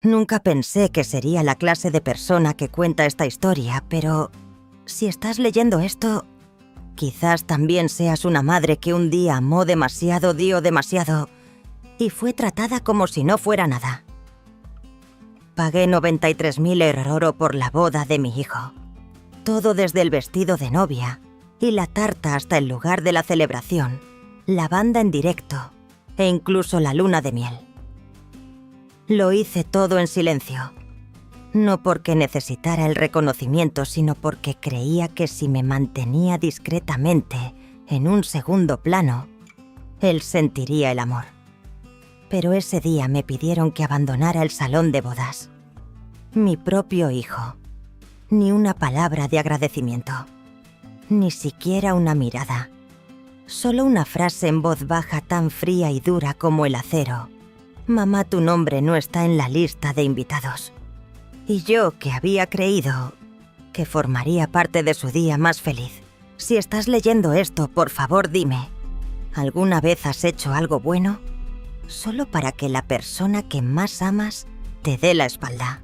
Nunca pensé que sería la clase de persona que cuenta esta historia, pero si estás leyendo esto, quizás también seas una madre que un día amó demasiado, dio demasiado y fue tratada como si no fuera nada. Pagué 93.000 € por la boda de mi hijo. Todo desde el vestido de novia y la tarta hasta el lugar de la celebración, la banda en directo e incluso la luna de miel. Lo hice todo en silencio, no porque necesitara el reconocimiento, sino porque creía que si me mantenía discretamente en un segundo plano, él sentiría el amor. Pero ese día me pidieron que abandonara el salón de bodas. Mi propio hijo. Ni una palabra de agradecimiento. Ni siquiera una mirada. Solo una frase en voz baja tan fría y dura como el acero. Mamá, tu nombre no está en la lista de invitados. Y yo, que había creído que formaría parte de su día más feliz. Si estás leyendo esto, por favor dime, ¿alguna vez has hecho algo bueno? Solo para que la persona que más amas te dé la espalda.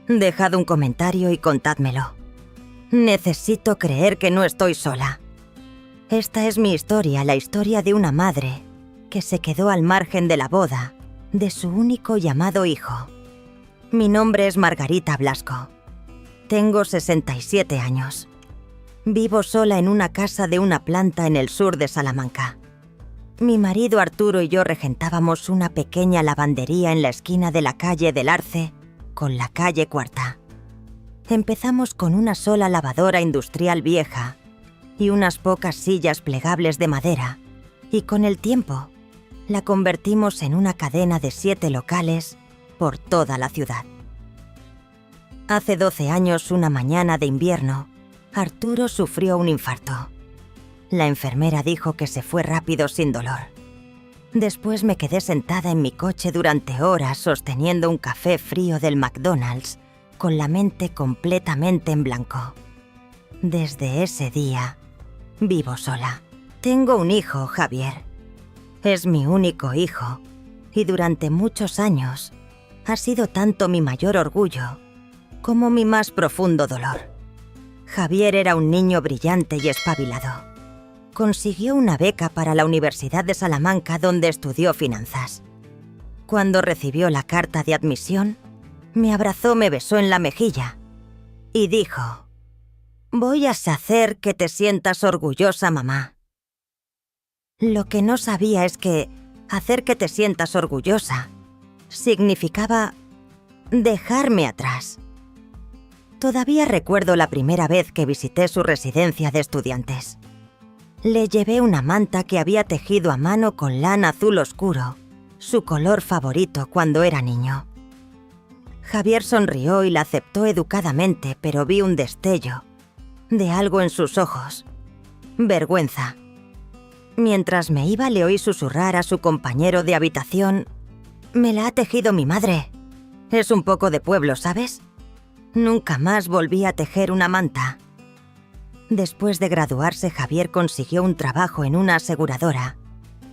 Dejad un comentario y contádmelo. Necesito creer que no estoy sola. Esta es mi historia, la historia de una madre que se quedó al margen de la boda de su único y amado hijo. Mi nombre es Margarita Blasco. Tengo 67 años. Vivo sola en una casa de una planta en el sur de Salamanca. Mi marido Arturo y yo regentábamos una pequeña lavandería en la esquina de la calle del Arce con la calle Cuarta. Empezamos con una sola lavadora industrial vieja y unas pocas sillas plegables de madera, y con el tiempo la convertimos en una cadena de 7 locales por toda la ciudad. Hace 12 años, una mañana de invierno, Arturo sufrió un infarto. La enfermera dijo que se fue rápido sin dolor. Después me quedé sentada en mi coche durante horas sosteniendo un café frío del McDonald's, con la mente completamente en blanco. Desde ese día, vivo sola. Tengo un hijo, Javier. Es mi único hijo, y durante muchos años ha sido tanto mi mayor orgullo como mi más profundo dolor. Javier era un niño brillante y espabilado. Consiguió una beca para la Universidad de Salamanca, donde estudió finanzas. Cuando recibió la carta de admisión, me abrazó, me besó en la mejilla y dijo: «Voy a hacer que te sientas orgullosa, mamá». Lo que no sabía es que hacer que te sientas orgullosa significaba dejarme atrás. Todavía recuerdo la primera vez que visité su residencia de estudiantes. Le llevé una manta que había tejido a mano con lana azul oscuro, su color favorito cuando era niño. Javier sonrió y la aceptó educadamente, pero vi un destello de algo en sus ojos. Vergüenza. Mientras me iba, le oí susurrar a su compañero de habitación: «Me la ha tejido mi madre. Es un poco de pueblo, ¿sabes?». Nunca más volví a tejer una manta. Después de graduarse, Javier consiguió un trabajo en una aseguradora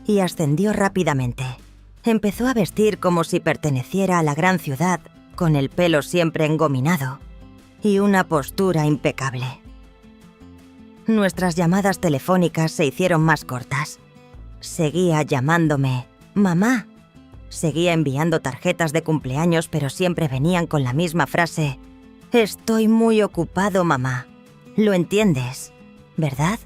y ascendió rápidamente. Empezó a vestir como si perteneciera a la gran ciudad, con el pelo siempre engominado y una postura impecable. Nuestras llamadas telefónicas se hicieron más cortas. Seguía llamándome mamá. Seguía enviando tarjetas de cumpleaños, pero siempre venían con la misma frase: «Estoy muy ocupado, mamá. Lo entiendes, ¿verdad?».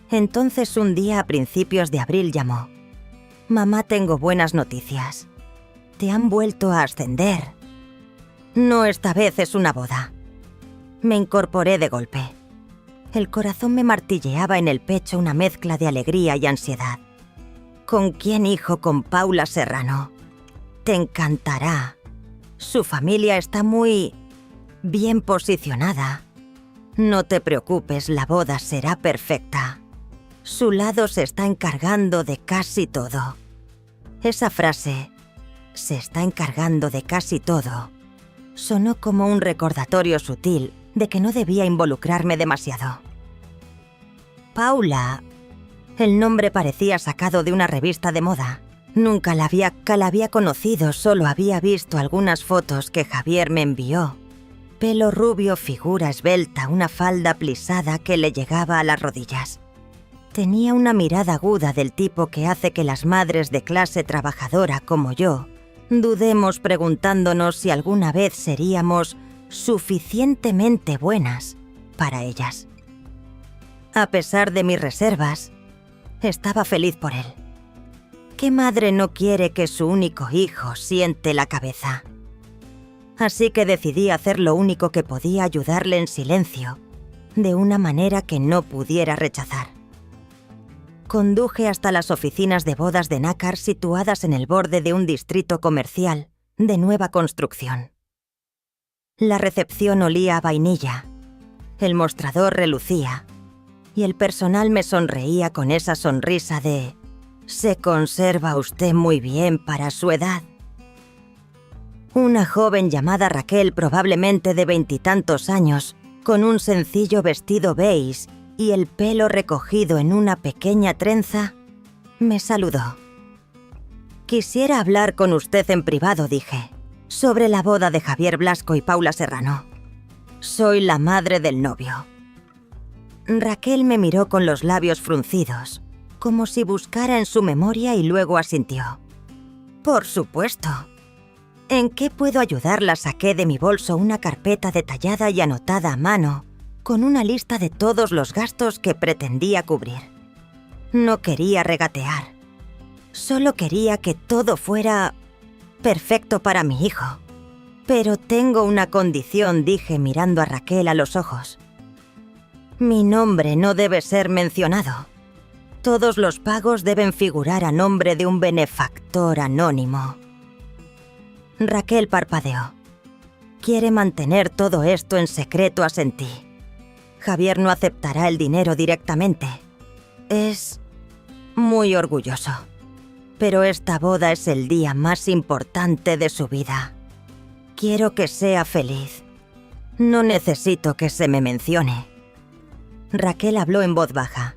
Entonces, un día a principios de abril llamó: «Mamá, tengo buenas noticias. Te han vuelto a ascender. No, esta vez es una boda». Me incorporé de golpe. El corazón me martilleaba en el pecho, una mezcla de alegría y ansiedad. «¿Con quién, hijo?». «Con Paula Serrano. Te encantará. Su familia está muy bien posicionada. No te preocupes, la boda será perfecta. Su lado se está encargando de casi todo». Esa frase, «se está encargando de casi todo», sonó como un recordatorio sutil de que no debía involucrarme demasiado. Paula. El nombre parecía sacado de una revista de moda. Nunca la había conocido, solo había visto algunas fotos que Javier me envió. Pelo rubio, figura esbelta, una falda plisada que le llegaba a las rodillas. Tenía una mirada aguda del tipo que hace que las madres de clase trabajadora como yo dudemos preguntándonos si alguna vez seríamos suficientemente buenas para ellas. A pesar de mis reservas, estaba feliz por él. ¿Qué madre no quiere que su único hijo siente la cabeza? Así que decidí hacer lo único que podía ayudarle en silencio, de una manera que no pudiera rechazar. Conduje hasta las oficinas de bodas de nácar situadas en el borde de un distrito comercial de nueva construcción. La recepción olía a vainilla, el mostrador relucía y el personal me sonreía con esa sonrisa de «Se conserva usted muy bien para su edad». Una joven llamada Raquel, probablemente de 20 y tantos años, con un sencillo vestido beige y el pelo recogido en una pequeña trenza, me saludó. «Quisiera hablar con usted en privado», dije, «sobre la boda de Javier Blasco y Paula Serrano. Soy la madre del novio». Raquel me miró con los labios fruncidos, como si buscara en su memoria, y luego asintió. «Por supuesto. ¿En qué puedo ayudarla?». Saqué de mi bolso una carpeta detallada y anotada a mano, con una lista de todos los gastos que pretendía cubrir. No quería regatear. Solo quería que todo fuera perfecto para mi hijo. «Pero tengo una condición», dije mirando a Raquel a los ojos. «Mi nombre no debe ser mencionado. Todos los pagos deben figurar a nombre de un benefactor anónimo». Raquel parpadeó. «Quiere mantener todo esto en secreto», asentí. «Javier no aceptará el dinero directamente. Es muy orgulloso. Pero esta boda es el día más importante de su vida. Quiero que sea feliz. No necesito que se me mencione». Raquel habló en voz baja.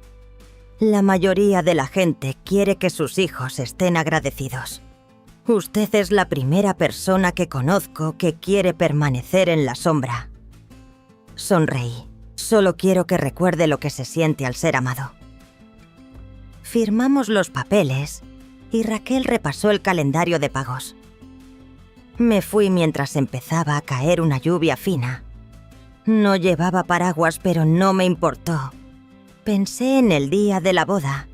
«La mayoría de la gente quiere que sus hijos estén agradecidos. Usted es la primera persona que conozco que quiere permanecer en la sombra». Sonreí. «Solo quiero que recuerde lo que se siente al ser amado». Firmamos los papeles y Raquel repasó el calendario de pagos. Me fui mientras empezaba a caer una lluvia fina. No llevaba paraguas, pero no me importó. Pensé en el día de la boda.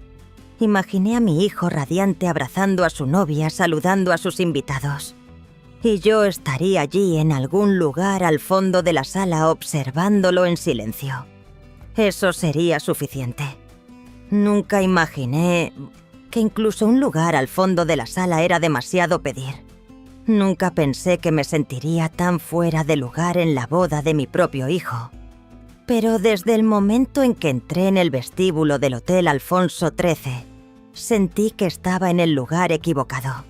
Imaginé a mi hijo radiante abrazando a su novia, saludando a sus invitados. Y yo estaría allí en algún lugar al fondo de la sala observándolo en silencio. Eso sería suficiente. Nunca imaginé que incluso un lugar al fondo de la sala era demasiado pedir. Nunca pensé que me sentiría tan fuera de lugar en la boda de mi propio hijo. Pero desde el momento en que entré en el vestíbulo del Hotel Alfonso XIII, sentí que estaba en el lugar equivocado.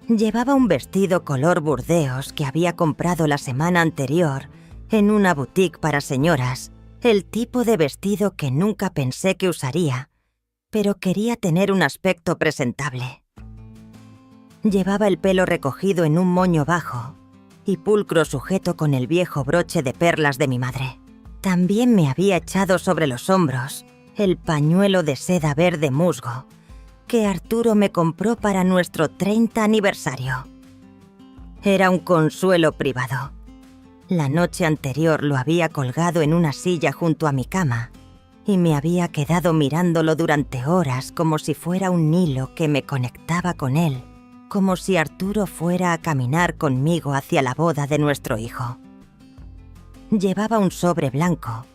Llevaba un vestido color burdeos que había comprado la semana anterior en una boutique para señoras, el tipo de vestido que nunca pensé que usaría, pero quería tener un aspecto presentable. Llevaba el pelo recogido en un moño bajo y pulcro sujeto con el viejo broche de perlas de mi madre. También me había echado sobre los hombros el pañuelo de seda verde musgo que Arturo me compró para nuestro 30 aniversario. Era un consuelo privado. La noche anterior lo había colgado en una silla junto a mi cama y me había quedado mirándolo durante horas como si fuera un hilo que me conectaba con él, como si Arturo fuera a caminar conmigo hacia la boda de nuestro hijo. Llevaba un sobre blanco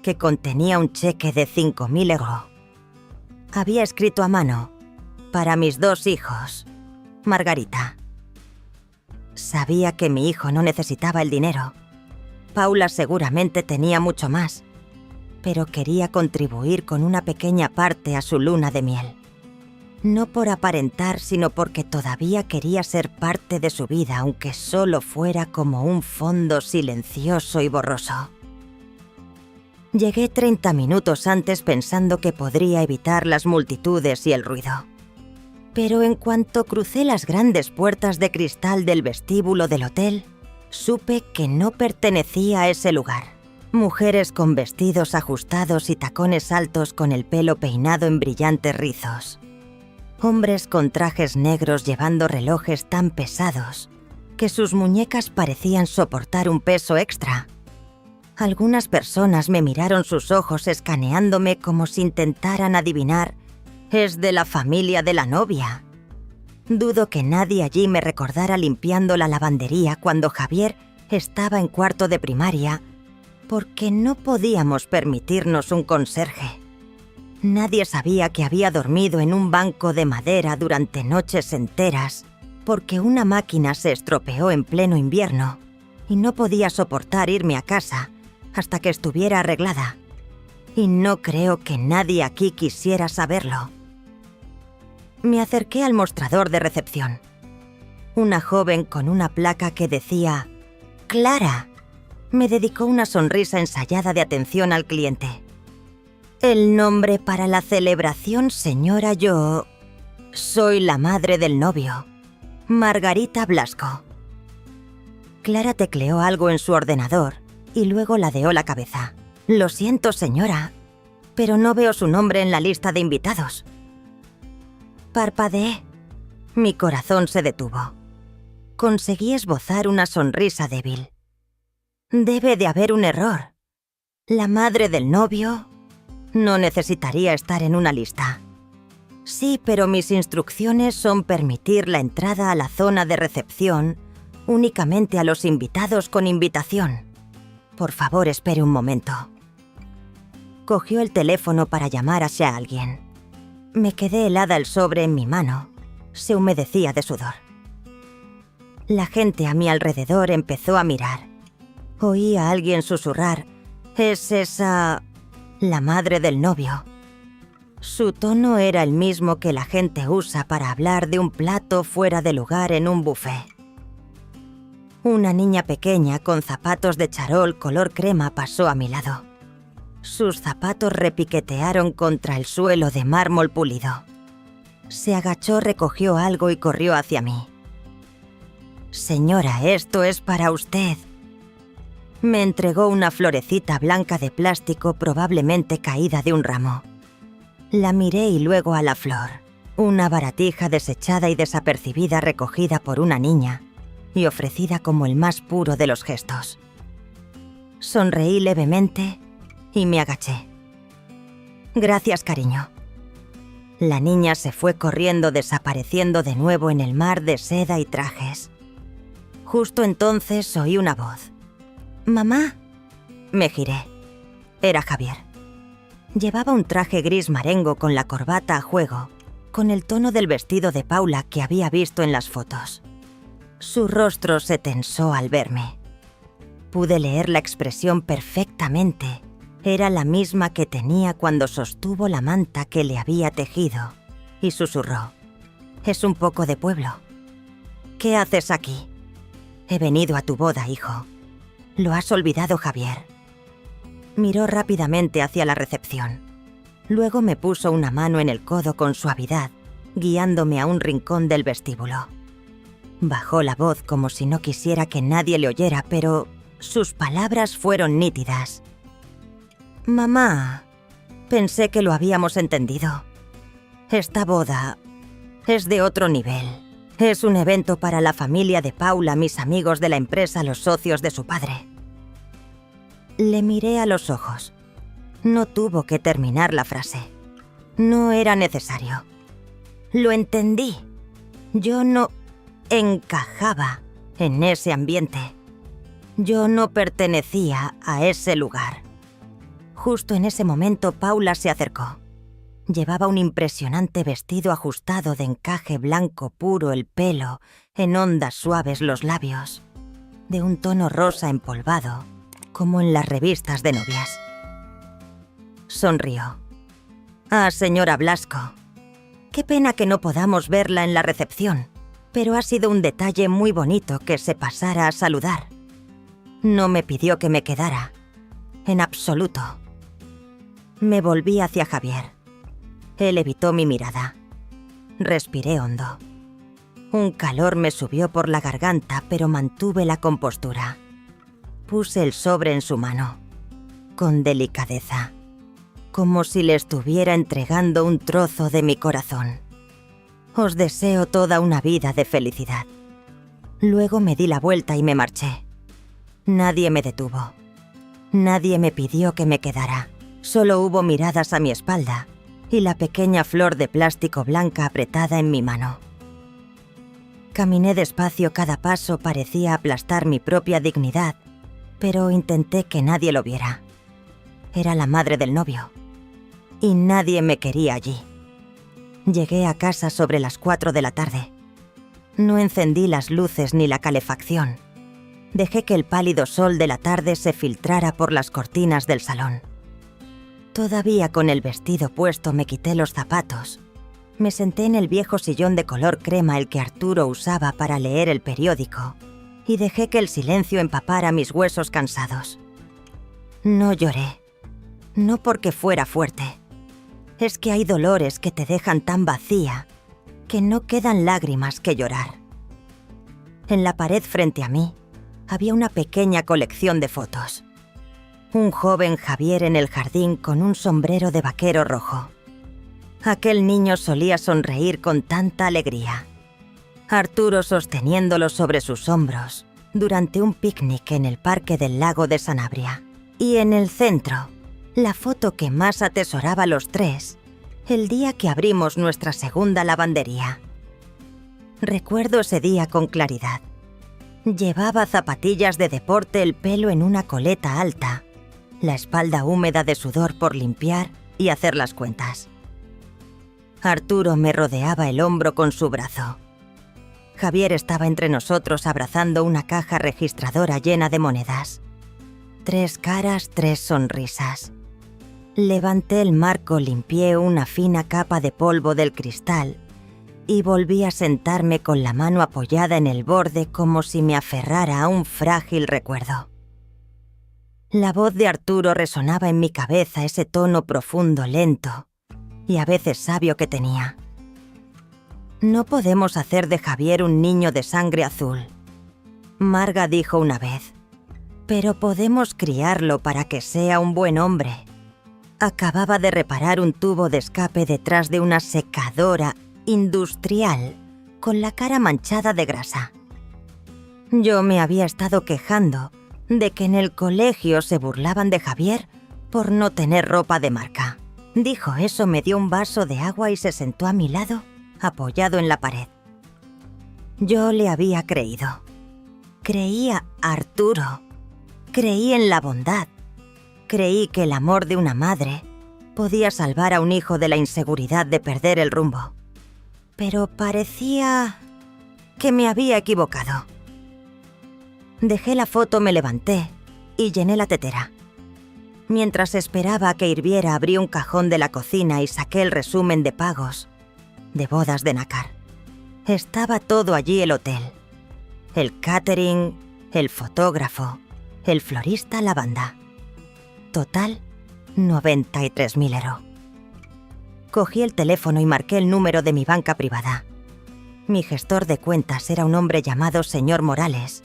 que contenía un cheque de 5.000 euros. Había escrito a mano: «Para mis 2 hijos, Margarita». Sabía que mi hijo no necesitaba el dinero. Paula seguramente tenía mucho más, pero quería contribuir con una pequeña parte a su luna de miel. No por aparentar, sino porque todavía quería ser parte de su vida, aunque solo fuera como un fondo silencioso y borroso. Llegué 30 minutos antes pensando que podría evitar las multitudes y el ruido. Pero en cuanto crucé las grandes puertas de cristal del vestíbulo del hotel, supe que no pertenecía a ese lugar. Mujeres con vestidos ajustados y tacones altos con el pelo peinado en brillantes rizos. Hombres con trajes negros llevando relojes tan pesados que sus muñecas parecían soportar un peso extra. Algunas personas me miraron sus ojos escaneándome como si intentaran adivinar: «Es de la familia de la novia». Dudo que nadie allí me recordara limpiando la lavandería cuando Javier estaba en cuarto de primaria, porque no podíamos permitirnos un conserje. Nadie sabía que había dormido en un banco de madera durante noches enteras, porque una máquina se estropeó en pleno invierno y no podía soportar irme a casa hasta que estuviera arreglada. Y no creo que nadie aquí quisiera saberlo. Me acerqué al mostrador de recepción. Una joven con una placa que decía «Clara» me dedicó una sonrisa ensayada de atención al cliente. «El nombre para la celebración, señora, yo soy la madre del novio, Margarita Blasco». Clara tecleó algo en su ordenador y luego ladeó la cabeza. «Lo siento, señora, pero no veo su nombre en la lista de invitados». Parpadeé. Mi corazón se detuvo. Conseguí esbozar una sonrisa débil. Debe de haber un error. La madre del novio no necesitaría estar en una lista. Sí, pero mis instrucciones son permitir la entrada a la zona de recepción únicamente a los invitados con invitación. Por favor, espere un momento. Cogió el teléfono para llamar hacia alguien. Me quedé helada el sobre en mi mano. Se humedecía de sudor. La gente a mi alrededor empezó a mirar. Oí a alguien susurrar: «¿Es esa la madre del novio?» Su tono era el mismo que la gente usa para hablar de un plato fuera de lugar en un buffet. Una niña pequeña con zapatos de charol color crema pasó a mi lado. Sus zapatos repiquetearon contra el suelo de mármol pulido. Se agachó, recogió algo y corrió hacia mí. «Señora, esto es para usted». Me entregó una florecita blanca de plástico probablemente caída de un ramo. La miré y luego a la flor, una baratija desechada y desapercibida recogida por una niña y ofrecida como el más puro de los gestos. Sonreí levemente y me agaché. «Gracias, cariño». La niña se fue corriendo, desapareciendo de nuevo en el mar de seda y trajes. Justo entonces oí una voz. «Mamá». Me giré. Era Javier. Llevaba un traje gris marengo con la corbata a juego, con el tono del vestido de Paula que había visto en las fotos. Su rostro se tensó al verme. Pude leer la expresión perfectamente. Era la misma que tenía cuando sostuvo la manta que le había tejido, y susurró: «Es un poco de pueblo». «¿Qué haces aquí?» «He venido a tu boda, hijo». «Lo has olvidado, Javier». Miró rápidamente hacia la recepción. Luego me puso una mano en el codo con suavidad, guiándome a un rincón del vestíbulo. Bajó la voz como si no quisiera que nadie le oyera, pero sus palabras fueron nítidas. «Mamá, pensé que lo habíamos entendido. Esta boda es de otro nivel. Es un evento para la familia de Paula, mis amigos de la empresa, los socios de su padre». Le miré a los ojos. No tuvo que terminar la frase. No era necesario. Lo entendí. Yo no encajaba en ese ambiente. Yo no pertenecía a ese lugar. Justo en ese momento Paula se acercó. Llevaba un impresionante vestido ajustado de encaje blanco puro, el pelo en ondas suaves, los labios de un tono rosa empolvado, como en las revistas de novias. Sonrió. «Ah, señora Blasco, qué pena que no podamos verla en la recepción, pero ha sido un detalle muy bonito que se pasara a saludar. No me pidió que me quedara, en absoluto». Me volví hacia Javier. Él evitó mi mirada. Respiré hondo. Un calor me subió por la garganta, pero mantuve la compostura. Puse el sobre en su mano, con delicadeza, como si le estuviera entregando un trozo de mi corazón. Os deseo toda una vida de felicidad. Luego me di la vuelta y me marché. Nadie me detuvo. Nadie me pidió que me quedara. Solo hubo miradas a mi espalda y la pequeña flor de plástico blanca apretada en mi mano. Caminé despacio, cada paso parecía aplastar mi propia dignidad, pero intenté que nadie lo viera. Era la madre del novio, y nadie me quería allí. Llegué a casa sobre las 4 de la tarde. No encendí las luces ni la calefacción. Dejé que el pálido sol de la tarde se filtrara por las cortinas del salón. Todavía con el vestido puesto me quité los zapatos. Me senté en el viejo sillón de color crema el que Arturo usaba para leer el periódico y dejé que el silencio empapara mis huesos cansados. No lloré, no porque fuera fuerte. Es que hay dolores que te dejan tan vacía que no quedan lágrimas que llorar. En la pared frente a mí había una pequeña colección de fotos. Un joven Javier en el jardín con un sombrero de vaquero rojo. Aquel niño solía sonreír con tanta alegría. Arturo sosteniéndolo sobre sus hombros durante un picnic en el parque del lago de Sanabria. Y en el centro, la foto que más atesoraba los tres, el día que abrimos nuestra segunda lavandería. Recuerdo ese día con claridad. Llevaba zapatillas de deporte, el pelo en una coleta alta, la espalda húmeda de sudor por limpiar y hacer las cuentas. Arturo me rodeaba el hombro con su brazo. Javier estaba entre nosotros abrazando una caja registradora llena de monedas. 3 caras, 3 sonrisas. Levanté el marco, limpié una fina capa de polvo del cristal y volví a sentarme con la mano apoyada en el borde como si me aferrara a un frágil recuerdo. La voz de Arturo resonaba en mi cabeza, ese tono profundo, lento y a veces sabio que tenía. No podemos hacer de Javier un niño de sangre azul, Marga dijo una vez, pero podemos criarlo para que sea un buen hombre. Acababa de reparar un tubo de escape detrás de una secadora industrial con la cara manchada de grasa. Yo me había estado quejando de que en el colegio se burlaban de Javier por no tener ropa de marca. Dijo eso, me dio un vaso de agua y se sentó a mi lado, apoyado en la pared. Yo le había creído. Creía Arturo. Creí en la bondad. Creí que el amor de una madre podía salvar a un hijo de la inseguridad de perder el rumbo. Pero parecía que me había equivocado. Dejé la foto, me levanté y llené la tetera. Mientras esperaba a que hirviera, abrí un cajón de la cocina y saqué el resumen de pagos de bodas de Nácar. Estaba todo allí: el hotel, el catering, el fotógrafo, el florista, la banda. Total, 93.000 €. Cogí el teléfono y marqué el número de mi banca privada. Mi gestor de cuentas era un hombre llamado señor Morales,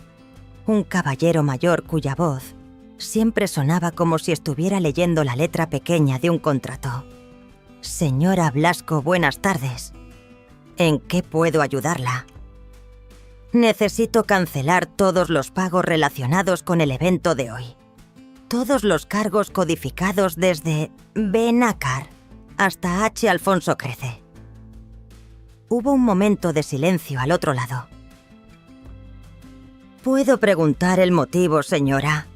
un caballero mayor cuya voz siempre sonaba como si estuviera leyendo la letra pequeña de un contrato. Señora Blasco, buenas tardes. ¿En qué puedo ayudarla? Necesito cancelar todos los pagos relacionados con el evento de hoy. Todos los cargos codificados desde B. Nácar hasta H. Alfonso Crece. Hubo un momento de silencio al otro lado. ¿Puedo preguntar el motivo, señora?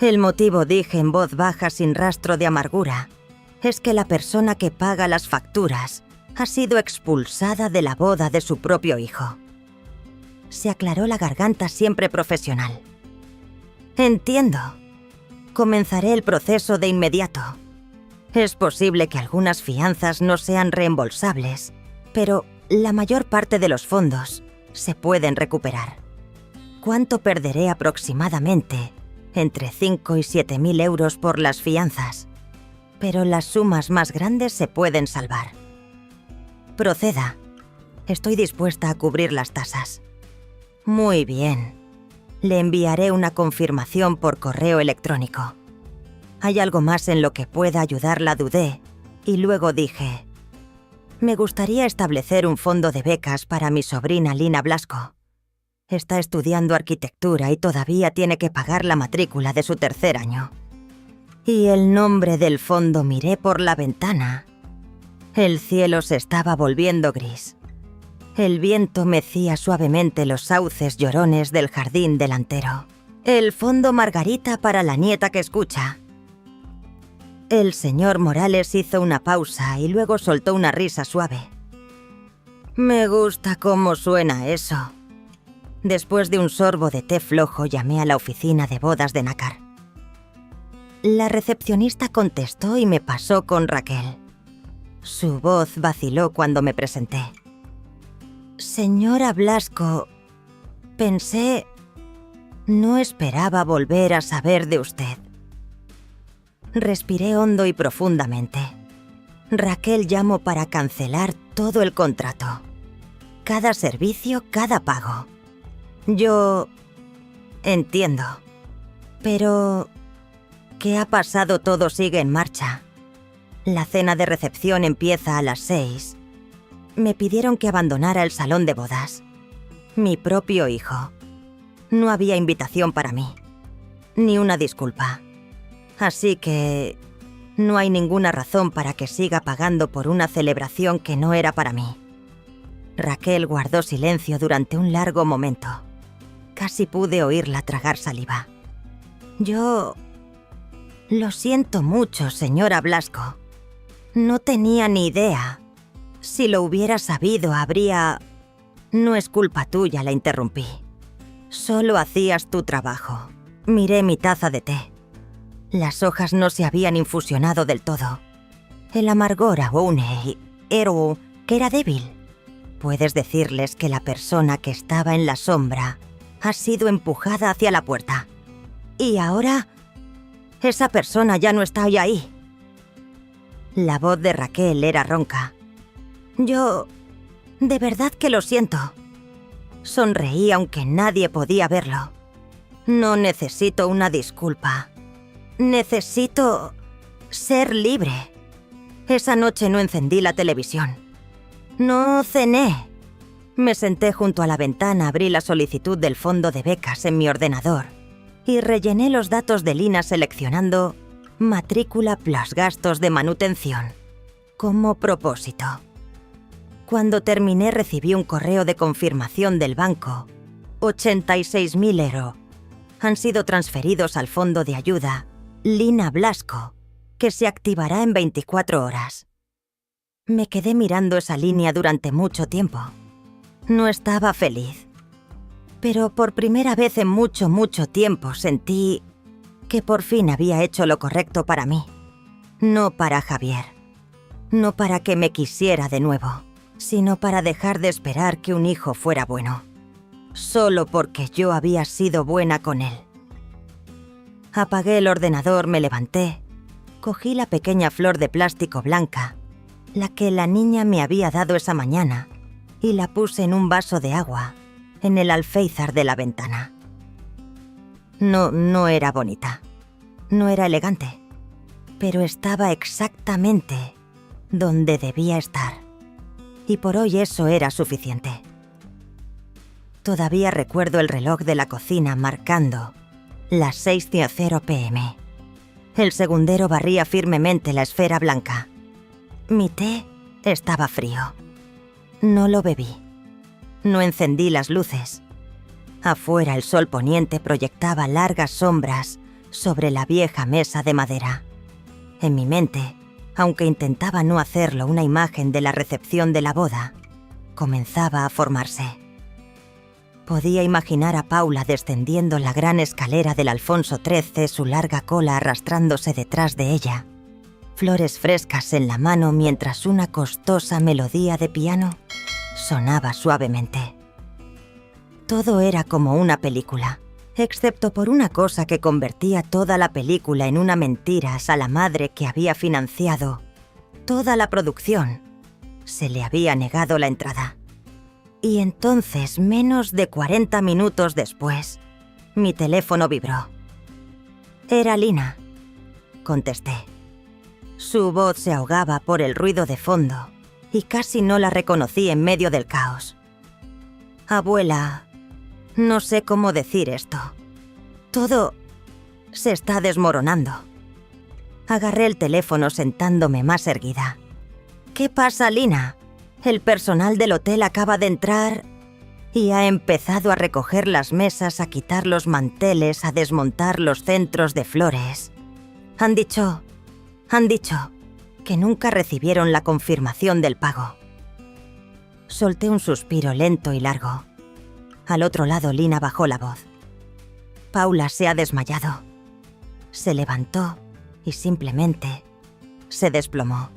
El motivo, dije en voz baja sin rastro de amargura, es que la persona que paga las facturas ha sido expulsada de la boda de su propio hijo. Se aclaró la garganta, siempre profesional. Entiendo. Comenzaré el proceso de inmediato. Es posible que algunas fianzas no sean reembolsables, pero la mayor parte de los fondos se pueden recuperar. ¿Cuánto perderé aproximadamente? Entre 5 y 7.000 € por las fianzas. Pero las sumas más grandes se pueden salvar. Proceda, Estoy dispuesta a cubrir las tasas. Muy bien. Le enviaré una confirmación por correo electrónico. ¿Hay algo más en lo que pueda ayudarla? Dudé, y luego dije: me gustaría establecer un fondo de becas para mi sobrina Lina Blasco. Está estudiando arquitectura y todavía tiene que pagar la matrícula de su tercer año. Y el nombre del fondo. Miré por la ventana. El cielo se estaba volviendo gris. El viento mecía suavemente los sauces llorones del jardín delantero. El fondo Margarita para la nieta que escucha. El señor Morales hizo una pausa y luego soltó una risa suave. Me gusta cómo suena eso. Después de un sorbo de té flojo, llamé a la oficina de bodas de Nácar. La recepcionista contestó y me pasó con Raquel. Su voz vaciló cuando me presenté. Señora Blasco, pensé... No esperaba volver a saber de usted. Respiré hondo y profundamente. Raquel llamó para cancelar todo el contrato. Cada servicio, cada pago. Yo... entiendo. Pero... ¿qué ha pasado? Todo sigue en marcha. La cena de recepción empieza a las 6. Me pidieron que abandonara el salón de bodas. Mi propio hijo. No había invitación para mí. Ni una disculpa. Así que... no hay ninguna razón para que siga pagando por una celebración que no era para mí. Raquel guardó silencio durante un largo momento. Casi pude oírla tragar saliva. Yo... lo siento mucho, señora Blasco. No tenía ni idea. Si lo hubiera sabido, habría... No es culpa tuya, la interrumpí. Solo hacías tu trabajo. Miré mi taza de té. Las hojas no se habían infusionado del todo. El amargor aún era que era débil. Puedes decirles que la persona que estaba en la sombra ha sido empujada hacia la puerta. Y ahora, esa persona ya no está ahí. La voz de Raquel era ronca. Yo... de verdad que lo siento. Sonreí aunque nadie podía verlo. No necesito una disculpa. Necesito ser libre. Esa noche no encendí la televisión. No cené. Me senté junto a la ventana, abrí la solicitud del fondo de becas en mi ordenador y rellené los datos de Lina seleccionando matrícula plus gastos de manutención como propósito. Cuando terminé recibí un correo de confirmación del banco. 86.000 euros han sido transferidos al fondo de ayuda Lina Blasco, que se activará en 24 horas. Me quedé mirando esa línea durante mucho tiempo. No estaba feliz. Pero por primera vez en mucho tiempo sentí que por fin había hecho lo correcto para mí. No para Javier. No para que me quisiera de nuevo, sino para dejar de esperar que un hijo fuera bueno. Solo porque yo había sido buena con él. Apagué el ordenador, me levanté, cogí la pequeña flor de plástico blanca, la que la niña me había dado esa mañana, y la puse en un vaso de agua, en el alféizar de la ventana. No era bonita, no era elegante, pero estaba exactamente donde debía estar. Y por hoy eso era suficiente. Todavía recuerdo el reloj de la cocina marcando las 6:00 p.m. El segundero barría firmemente la esfera blanca. Mi té estaba frío. No lo bebí. No encendí las luces. Afuera el sol poniente proyectaba largas sombras sobre la vieja mesa de madera. En mi mente, aunque intentaba no hacerlo, una imagen de la recepción de la boda comenzaba a formarse. Podía imaginar a Paula descendiendo la gran escalera del Alfonso XIII, su larga cola arrastrándose detrás de ella, flores frescas en la mano mientras una costosa melodía de piano sonaba suavemente. Todo era como una película, excepto por una cosa que convertía toda la película en una mentira a la madre que había financiado toda la producción. Se le había negado la entrada. Y entonces, menos de 40 minutos después, mi teléfono vibró. Era Lina, contesté. Su voz se ahogaba por el ruido de fondo y casi no la reconocí en medio del caos. Abuela, no sé cómo decir esto. Todo se está desmoronando. Agarré el teléfono sentándome más erguida. ¿Qué pasa, Lina? El personal del hotel acaba de entrar y ha empezado a recoger las mesas, a quitar los manteles, a desmontar los centros de flores. Han dicho que nunca recibieron la confirmación del pago. Solté un suspiro lento y largo. Al otro lado, Lina bajó la voz. Paula se ha desmayado. Se levantó y simplemente se desplomó.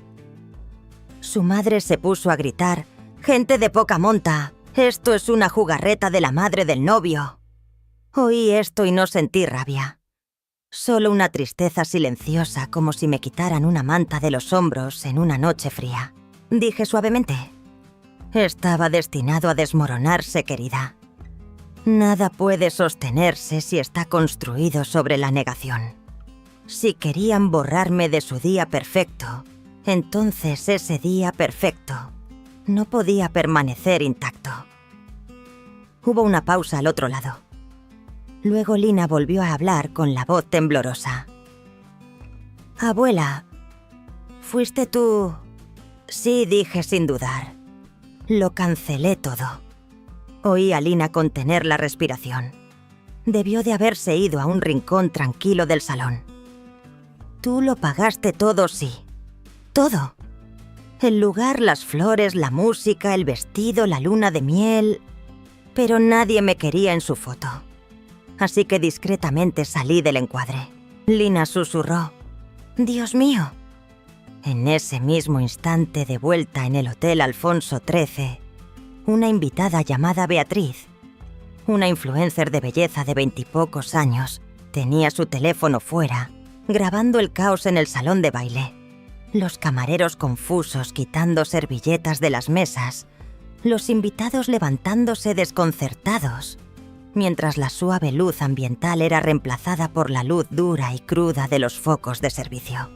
Su madre se puso a gritar: «¡Gente de poca monta! Esto es una jugarreta de la madre del novio». Oí esto y no sentí rabia. Solo una tristeza silenciosa, como si me quitaran una manta de los hombros en una noche fría. Dije suavemente: «Estaba destinado a desmoronarse, querida. Nada puede sostenerse si está construido sobre la negación. Si querían borrarme de su día perfecto, entonces ese día perfecto no podía permanecer intacto». Hubo una pausa al otro lado. Luego Lina volvió a hablar con la voz temblorosa. «Abuela, ¿fuiste tú?» «Sí», dije sin dudar. «Lo cancelé todo». Oí a Lina contener la respiración. Debió de haberse ido a un rincón tranquilo del salón. «Tú lo pagaste todo, sí. Todo. El lugar, las flores, la música, el vestido, la luna de miel. Pero nadie me quería en su foto. Así que discretamente salí del encuadre». Lina susurró: «Dios mío». En ese mismo instante, de vuelta en el Hotel Alfonso XIII, una invitada llamada Beatriz, una influencer de belleza de 20 y pocos años, tenía su teléfono fuera, grabando el caos en el salón de baile. Los camareros confusos quitando servilletas de las mesas, los invitados levantándose desconcertados, mientras la suave luz ambiental era reemplazada por la luz dura y cruda de los focos de servicio.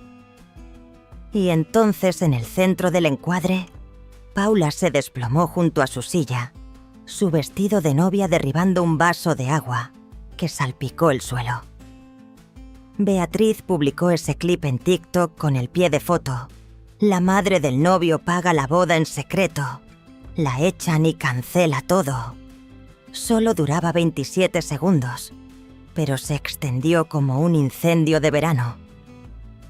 Y entonces, en el centro del encuadre, Paula se desplomó junto a su silla, su vestido de novia derribando un vaso de agua que salpicó el suelo. Beatriz publicó ese clip en TikTok con el pie de foto: «La madre del novio paga la boda en secreto. La echan y cancela todo». Solo duraba 27 segundos, pero se extendió como un incendio de verano.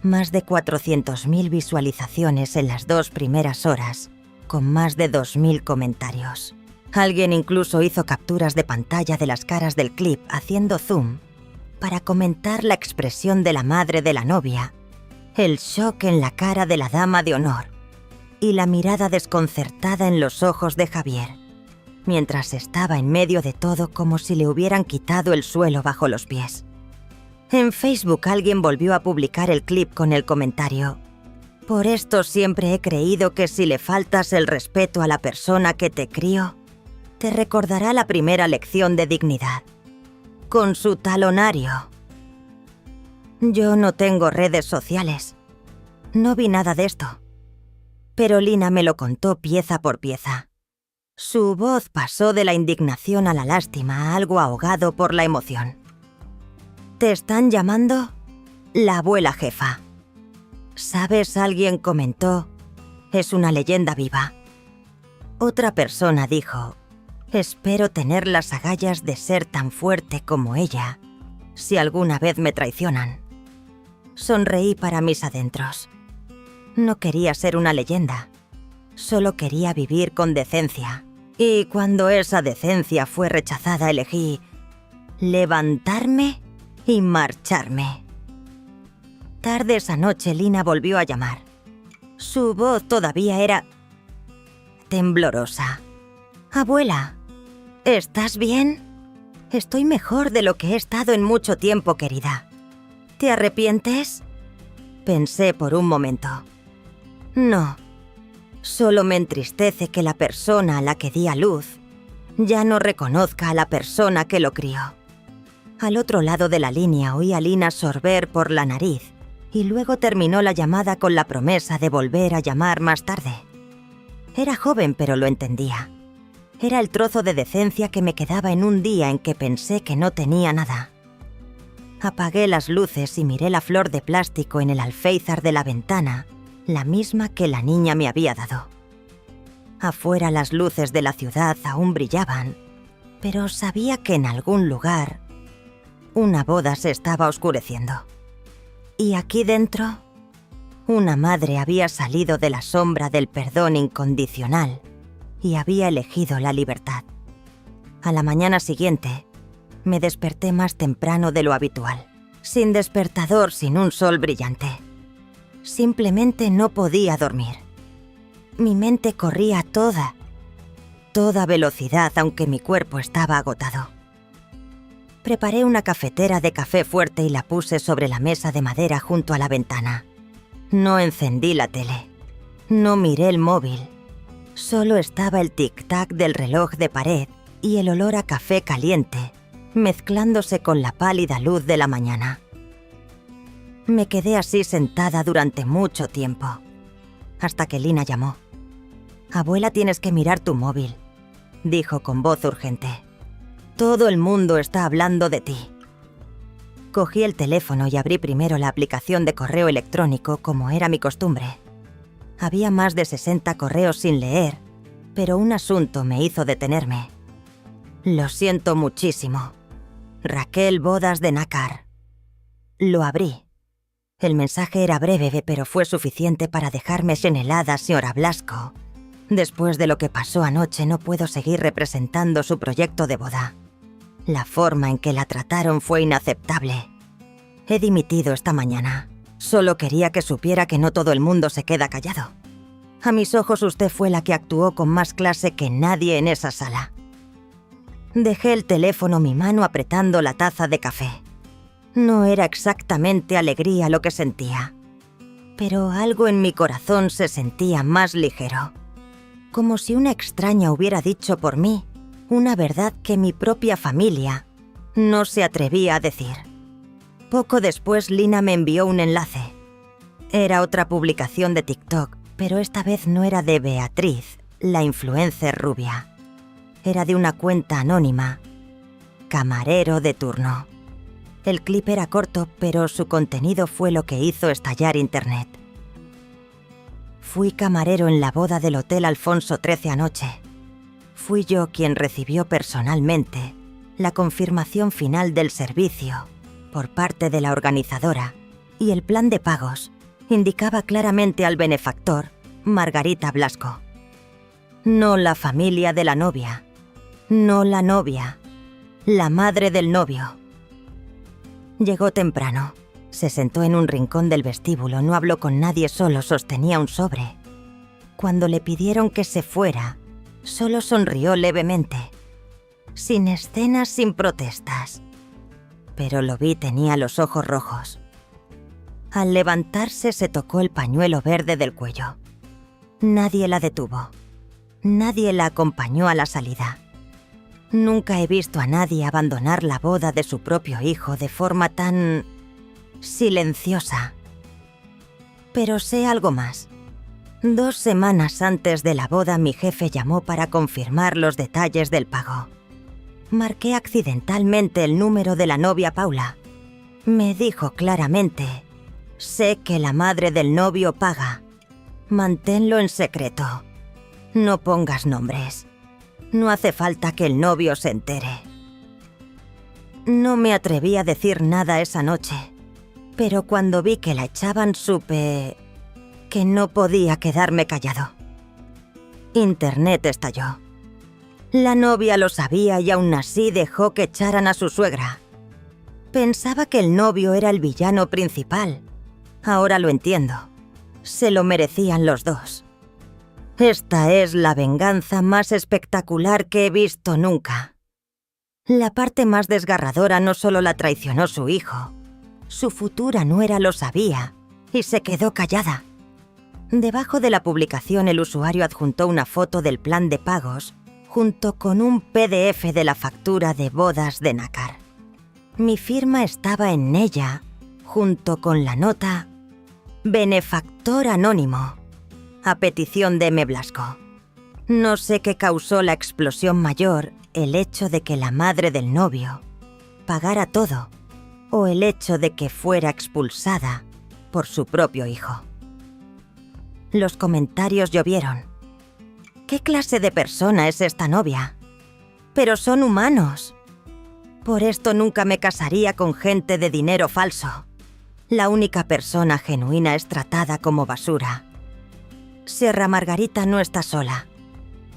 Más de 400.000 visualizaciones en las 2 primeras horas, con más de 2.000 comentarios. Alguien incluso hizo capturas de pantalla de las caras del clip haciendo zoom para comentar la expresión de la madre de la novia, el shock en la cara de la dama de honor y la mirada desconcertada en los ojos de Javier, mientras estaba en medio de todo como si le hubieran quitado el suelo bajo los pies. En Facebook alguien volvió a publicar el clip con el comentario: «Por esto siempre he creído que si le faltas el respeto a la persona que te crió, te recordará la primera lección de dignidad, con su talonario». Yo no tengo redes sociales. No vi nada de esto. Pero Lina me lo contó pieza por pieza. Su voz pasó de la indignación a la lástima, a algo ahogado por la emoción. «Te están llamando la abuela jefa. ¿Sabes?», alguien comentó, «es una leyenda viva». Otra persona dijo: «Espero tener las agallas de ser tan fuerte como ella, si alguna vez me traicionan». Sonreí para mis adentros. No quería ser una leyenda, solo quería vivir con decencia. Y cuando esa decencia fue rechazada, elegí levantarme y marcharme. Tarde esa noche, Lina volvió a llamar. Su voz todavía era temblorosa. «Abuela, ¿estás bien?» «Estoy mejor de lo que he estado en mucho tiempo, querida». «¿Te arrepientes?» Pensé por un momento. «No, solo me entristece que la persona a la que di a luz ya no reconozca a la persona que lo crió. Al otro lado de la línea oí a Lina sorber por la nariz y luego terminó la llamada con la promesa de volver a llamar más tarde. Era joven, pero lo entendía. Era el trozo de decencia que me quedaba en un día en que pensé que no tenía nada. Apagué las luces y miré la flor de plástico en el alféizar de la ventana, la misma que la niña me había dado. Afuera las luces de la ciudad aún brillaban, pero sabía que en algún lugar una boda se estaba oscureciendo. Y aquí dentro, una madre había salido de la sombra del perdón incondicional y había elegido la libertad. A la mañana siguiente, me desperté más temprano de lo habitual, sin despertador, sin un sol brillante. Simplemente no podía dormir. Mi mente corría a toda velocidad, aunque mi cuerpo estaba agotado. Preparé una cafetera de café fuerte y la puse sobre la mesa de madera junto a la ventana. No encendí la tele. No miré el móvil. Solo estaba el tic-tac del reloj de pared y el olor a café caliente, mezclándose con la pálida luz de la mañana. Me quedé así sentada durante mucho tiempo, hasta que Lina llamó. «Abuela, tienes que mirar tu móvil», dijo con voz urgente. «Todo el mundo está hablando de ti». Cogí el teléfono y abrí primero la aplicación de correo electrónico, como era mi costumbre. Había más de 60 correos sin leer, pero un asunto me hizo detenerme. «Lo siento muchísimo. Raquel Bodas de Nácar». Lo abrí. El mensaje era breve, pero fue suficiente para dejarme helada, señora Blasco. Después de lo que pasó anoche, no puedo seguir representando su proyecto de boda. La forma en que la trataron fue inaceptable. He dimitido esta mañana. Solo quería que supiera que no todo el mundo se queda callado. A mis ojos usted fue la que actuó con más clase que nadie en esa sala. Dejé el teléfono, mi mano apretando la taza de café. No era exactamente alegría lo que sentía, pero algo en mi corazón se sentía más ligero. Como si una extraña hubiera dicho por mí una verdad que mi propia familia no se atrevía a decir. Poco después, Lina me envió un enlace. Era otra publicación de TikTok, pero esta vez no era de Beatriz, la influencer rubia. Era de una cuenta anónima, Camarero de Turno. El clip era corto, pero su contenido fue lo que hizo estallar Internet. Fui camarero en la boda del Hotel Alfonso XIII anoche. Fui yo quien recibió personalmente la confirmación final del servicio por parte de la organizadora, y el plan de pagos indicaba claramente al benefactor, Margarita Blasco. No la familia de la novia, no la novia, la madre del novio. Llegó temprano. Se sentó en un rincón del vestíbulo, no habló con nadie, solo sostenía un sobre. Cuando le pidieron que se fuera, solo sonrió levemente. Sin escenas, sin protestas. Pero lo vi, tenía los ojos rojos. Al levantarse se tocó el pañuelo verde del cuello. Nadie la detuvo. Nadie la acompañó a la salida. Nunca he visto a nadie abandonar la boda de su propio hijo de forma tan silenciosa. Pero sé algo más. 2 semanas antes de la boda, mi jefe llamó para confirmar los detalles del pago. Marqué accidentalmente el número de la novia Paula. Me dijo claramente: «Sé que la madre del novio paga. Manténlo en secreto. No pongas nombres. No hace falta que el novio se entere». No me atreví a decir nada esa noche, pero cuando vi que la echaban supe que no podía quedarme callado. Internet estalló. La novia lo sabía y aún así dejó que echaran a su suegra. Pensaba que el novio era el villano principal. Ahora lo entiendo. Se lo merecían los dos. Esta es la venganza más espectacular que he visto nunca. La parte más desgarradora: no solo la traicionó su hijo, su futura nuera lo sabía y se quedó callada. Debajo de la publicación, el usuario adjuntó una foto del plan de pagos junto con un PDF de la factura de bodas de nácar. Mi firma estaba en ella, junto con la nota «Benefactor anónimo», a petición de M. Blasco. No sé qué causó la explosión mayor, el hecho de que la madre del novio pagara todo o el hecho de que fuera expulsada por su propio hijo. Los comentarios llovieron. ¿Qué clase de persona es esta novia? Pero son humanos. Por esto nunca me casaría con gente de dinero falso. La única persona genuina es tratada como basura. Sierra Margarita no está sola.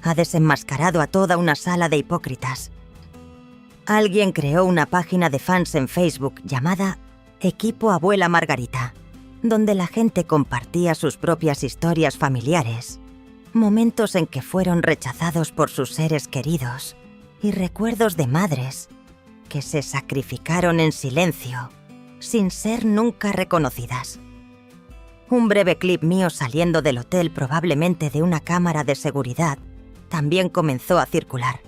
Ha desenmascarado a toda una sala de hipócritas. Alguien creó una página de fans en Facebook llamada Equipo Abuela Margarita, donde la gente compartía sus propias historias familiares, momentos en que fueron rechazados por sus seres queridos y recuerdos de madres que se sacrificaron en silencio, sin ser nunca reconocidas. Un breve clip mío saliendo del hotel, probablemente de una cámara de seguridad, también comenzó a circular.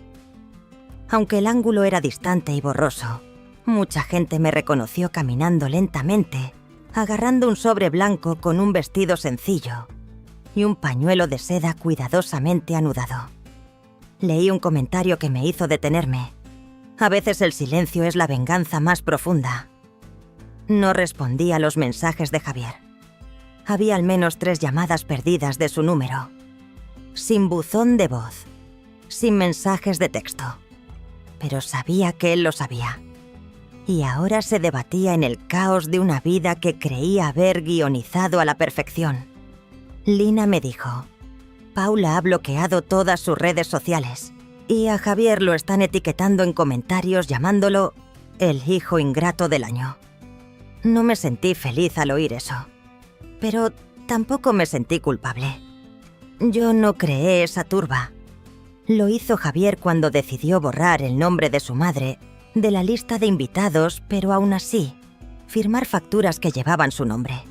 Aunque el ángulo era distante y borroso, mucha gente me reconoció caminando lentamente, agarrando un sobre blanco con un vestido sencillo y un pañuelo de seda cuidadosamente anudado. Leí un comentario que me hizo detenerme. A veces el silencio es la venganza más profunda. No respondí a los mensajes de Javier. Había al menos 3 llamadas perdidas de su número. Sin buzón de voz, sin mensajes de texto. Pero sabía que él lo sabía. Y ahora se debatía en el caos de una vida que creía haber guionizado a la perfección. Lina me dijo: Paula ha bloqueado todas sus redes sociales y a Javier lo están etiquetando en comentarios llamándolo el hijo ingrato del año. No me sentí feliz al oír eso, pero tampoco me sentí culpable. Yo no creé esa turba. Lo hizo Javier cuando decidió borrar el nombre de su madre de la lista de invitados, pero aún así, firmar facturas que llevaban su nombre.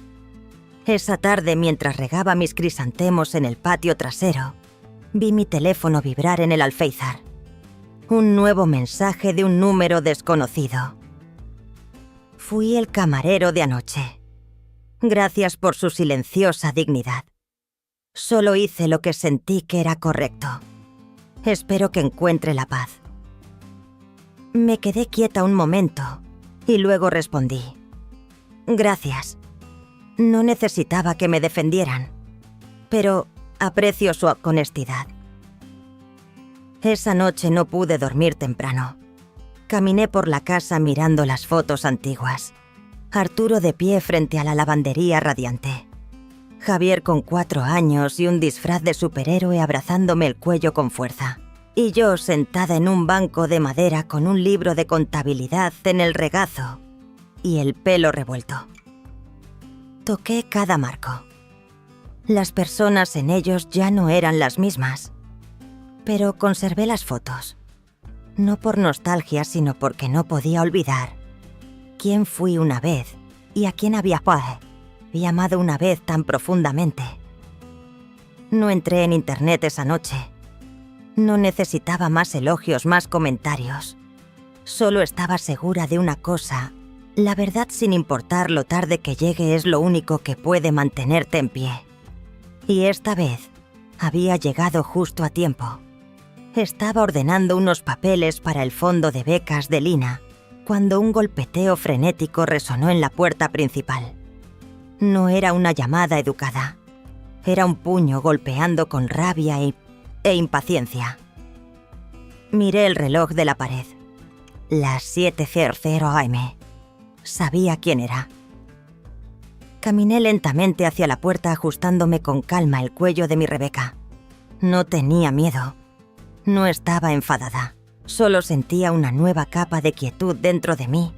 Esa tarde, mientras regaba mis crisantemos en el patio trasero, vi mi teléfono vibrar en el alféizar. Un nuevo mensaje de un número desconocido. Fui el camarero de anoche. Gracias por su silenciosa dignidad. Solo hice lo que sentí que era correcto. Espero que encuentre la paz. Me quedé quieta un momento y luego respondí: Gracias. No necesitaba que me defendieran, pero aprecio su honestidad. Esa noche no pude dormir temprano. Caminé por la casa mirando las fotos antiguas. Arturo de pie frente a la lavandería radiante. Javier con 4 años y un disfraz de superhéroe abrazándome el cuello con fuerza. Y yo sentada en un banco de madera con un libro de contabilidad en el regazo y el pelo revuelto. Toqué cada marco. Las personas en ellos ya no eran las mismas, pero conservé las fotos. No por nostalgia, sino porque no podía olvidar quién fui una vez y a quién había amado una vez tan profundamente. No entré en internet esa noche. No necesitaba más elogios, más comentarios. Solo estaba segura de una cosa: la verdad, sin importar lo tarde que llegue, es lo único que puede mantenerte en pie. Y esta vez había llegado justo a tiempo. Estaba ordenando unos papeles para el fondo de becas de Lina cuando un golpeteo frenético resonó en la puerta principal. No era una llamada educada. Era un puño golpeando con rabia e impaciencia. Miré el reloj de la pared. Las 7:00 am. Sabía quién era. Caminé lentamente hacia la puerta, ajustándome con calma el cuello de mi Rebeca. No tenía miedo. No estaba enfadada. Solo sentía una nueva capa de quietud dentro de mí,